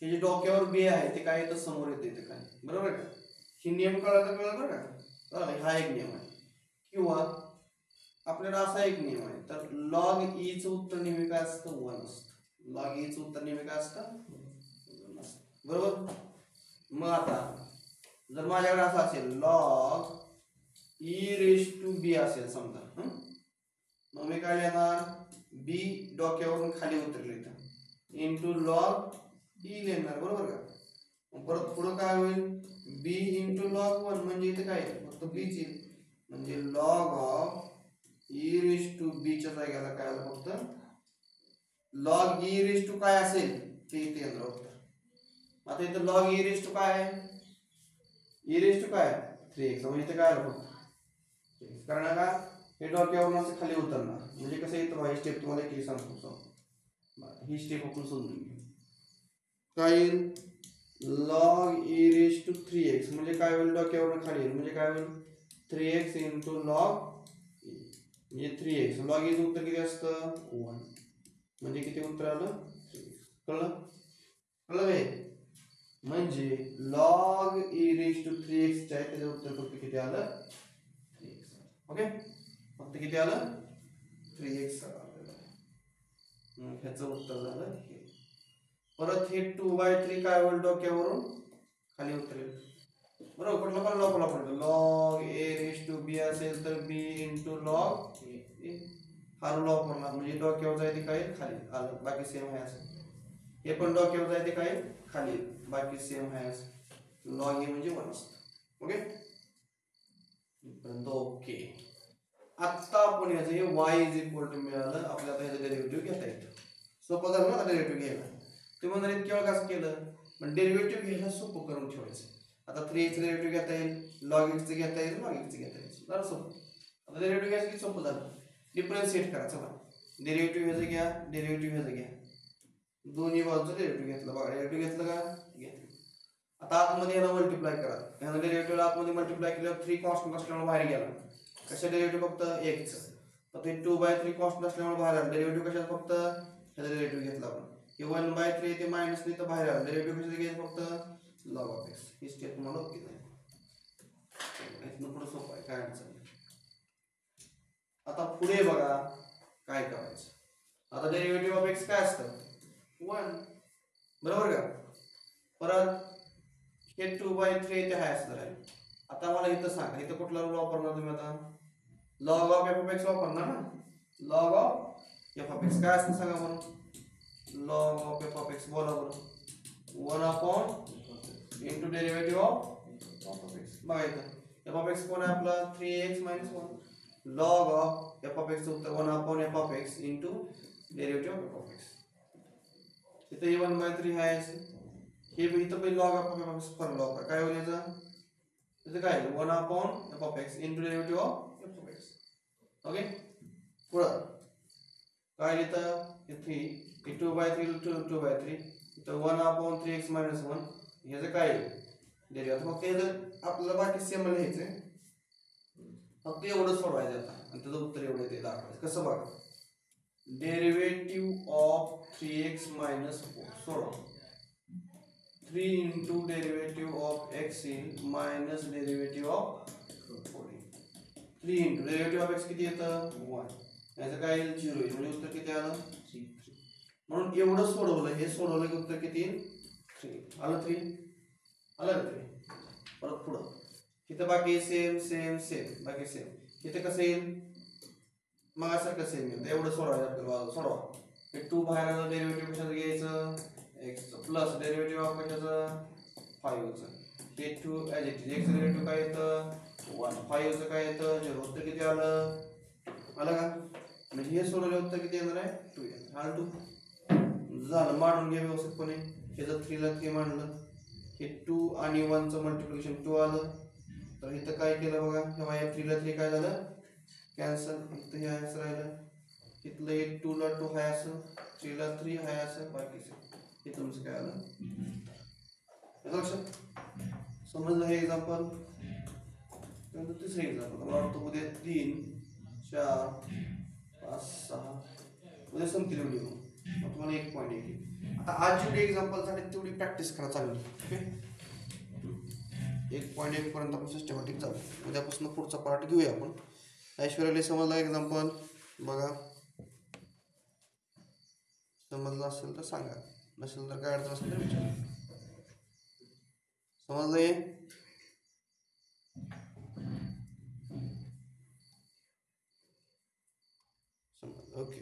हे जे डोक्यावर b आहे ते काय येतं समोर येते इथे काय, बरोबर का. ही नियम कळला तर कळलं बरं का, हा एक नियम आहे. किंवा आपल्याला असा एक नियम आहे, तर log e चं उत्तर नेहमी काय असतं 1 असतं, log e चं उत्तर नेहमी काय असतं 1 असतं, बरोबर. मग आता जर माझ्याकडे असं असेल log e⁻b असेल समजा, मग मी काय लिहिणार, b डोक्यावरून खाली उतरले तर इंटू log e लिहिणार, बरोबर का. परत पुढे काय होईल, b इंटू log 1 म्हणजे इथे काय फक्त b ची, म्हणजे log ऑफ e⁻b च्या जागेला काय आलं फक्त log e⁻ काय असेल ते इथे येणार उत्तर. आता इथं log e⁻ काय आहे, e⁻ काय 3x, म्हणजे इथे काय आलं फक्त, कारण का हे डोक्यावरून असं खाली उतरणार, म्हणजे कसं येतं ही स्टेप तुम्हाला केली सांगतो. ही स्टेप आपण समजून घेऊ. काय येईल log e⁻3x म्हणजे काय होईल, डोक्यावरून खाली येईल म्हणजे काय होईल 3x इंटू log म्हणजे 3x, log e चं उत्तर किती असतं 1, म्हणजे किती उत्तर आलं 3x. कळलं कळलं काय, म्हणजे log e⁻3x चे आहे त्याचं उत्तर फक्त किती आलं 3x. ओके, फक्त किती आलं 3x आलं, ह्याचं उत्तर झालं हे. परत हे 2/3 काय होईल, डोक्यावरून खाली उतरेल, बरोबर. कुठला पण लॉग पडतो, log a⁻b असेल तर b इंटू log a, हा रूल वापरला म्हणजे डोक्यावर जायचे काय खाली आलं, बाकी सेम आहे असं. हे पण डोक्यावर जायचे काय खाली, बाकी सेम आहे असं. लॉग ए म्हणजे 1 असतं. Okay okay. आता आपण याचं हे y इज इक्वल टू मिळालं, आपल्याला आता ह्याचं डेरिव्हेटिव्ह घेता येतं. सोपं झालं ना डेरिव्हेटिव्ह घ्यायला. तुम्ही म्हणणार इतक्या वेळ कसं केलं, पण डेरिव्हेटिव्ह घ्यायला सोपं करून ठेवायचं. आता 3x डेरिव्हेटिव्ह घेता येईल, log x चं घेता येईल, log x चं घेता येईल. जरा सोपं. आता डेरिव्हेटिव्ह घ्यायचं किती सोपं झालं. डिफरन्शिएट करा. चला डेरिव्हेटिव्ह ह्याचं घ्या, डेरिव्हेटिव्ह ह्याचं घ्या, दोन्ही बाजूचं डेरिव्हेटिव्ह घेतलं. बघा डेरिव्हेटिव्ह घेतलं का, घेतलं. आता आतमध्ये याला मल्टिप्लाय करा. ह्याला डेरिव्हेटिव्ह आतमध्ये मल्टिप्लाय केल्यावर 3 कॉन्स्टंट असल्यामुळे बाहेर गेला. कशा डेरिव्हेटिव्ह फक्त x चं. तर ते 2/3 कॉन्स्टंट असल्यामुळे बाहेर आला. डेरिव्हेटिव्ह कशात फक्त ह्याचा डेरिव्हेटिव्ह घेतला आपण. हे 1/3 ते मायनस नाही तर बाहेर आला. डेरिव्हेटिव्ह कशाचं घ्यायचं फक्त log of x. He step तुम्हाला ओके झाली. इथनं पुढे सोपं आहे, काय अडचण नाही. आता पुढे बघा काय करायचं. आता डेरिव्हेटिव्ह ऑफ x काय असतं 1, बरोबर का. परत हे 2/3 इथे आहे असणार आहे. आता मला इथं सांगा, इथं कुठला रूल वापरणार तुम्ही आता, log of f of x वापरणार ना. log of f of x काय असतं सांगा म्हणून, log of f of x बोला बरं. 1 into derivative of x. बघा इथं f of x कोण आहे आपला 3x - 1. log of f of x उत्तर 1 f of x into derivative of f of x. इथं हे 1/3 आहे हे इथं पण log of f of x per log काय होईल याचं, इथं काय 1 f of x into derivative of f of x. Okay पुढं काय इथं 3 2/3 2/3 इथं 1/3x - 1 ह्याचं काय डेरिव्हेटिव्ह. फक्त याचं आपल्याला बाकी सेम लिहायचं, फक्त एवढं सोडवायचं आता आणि त्याचं उत्तर एवढं येते दाखवायचं. कसं बघा, डेरिव्हेटिव्ह ऑफ 3x - 4 सोडवा. 3 into derivative of x in minus derivative of 4. 3 into derivative of x किती येतं 1. याचं काय येईल 0 येईल, म्हणजे उत्तर किती आलं 3. म्हणून एवढं सोडवलं, हे सोडवलं की उत्तर किती येईल 3 आलं. 3 आलं 3. परत पुढं इथं बाकी सेम सेम सेम बाकी सेम. इथे कसं येईल मगासारखं सेम येईल. एवढं सोडवायचं आपल्याला, सोडवा. हे 2 बाहेर आलं, डेरिव्हेटिव्ह कशाचं घ्यायचं x प्लस डेरिव्हेटिव्ह ऑफ कशाचं 5चं. हे 2 as it is. x derivative काय येतं 1, 5चं काय येतं 0. उत्तर किती आलं का. म्हणजे हे सोडवलं उत्तर किती येणार आहे 2 येणार. आलं 2 झालं. मांडून घ्या व्यवस्थितपणे. हे जर 3 ला 3 मांडलं, हे 2 आणि 1चं मल्टिप्लिकेशन 2 आलं. तर इथं काय केलं बघा, तेव्हा या 3 ला 3 काय झालं कॅन्सल. इथं हे असं राहिलं, इथलं हे 2 ला 2 आहे असं, 3 ला 3 आहे असं, बाकीचं हे तुमचं काय आलं लक्षात. समजलं हे एक्झाम्पल. त्यानंतर तिसरं एक्झाम्पल मला वाटतं उद्या 3 4 5 6 उद्या संपतील व्हिडिओ. मग तुम्हाला 1 पॉईंट येईल. आता आज जेवढी एक्झाम्पलसाठी तेवढी प्रॅक्टिस करा चांगली. ओके 1.1 पर्यंत आपण सिस्टमॅटिक जाऊ. उद्यापासून पुढचा पार्ट घेऊया आपण. ऐश्वर्याला समजला एक्झाम्पल बघा, समजलं असेल तर सांगा, नसेल तर काय अडचण असेल तर विचारा. समजलंय समजलं. ओके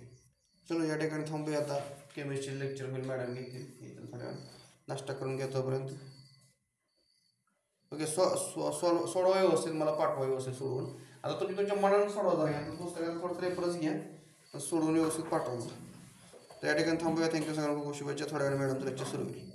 चलो या ठिकाणी थांबूया. आता केमिस्ट्री लेक्चर होईल, मॅडम घेतील थोड्या नाश्ता करून घ्या तोपर्यंत. ओके सोडवा व्यवस्थित, मला पाठवा व्यवस्थित सोडवून. आता तुम्ही तुमच्या मनानं सोडवा जरा, पुस्तकाला थोडंसं रेफरन्स घ्या, सोडवून व्यवस्थित पाठवा. तर या ठिकाणी थांबूया. थँक्यू सगळ्यांना. खूप शुभेच्छा. थोड्या वेळ मॅडमचं लेक्चर सुरू होईल.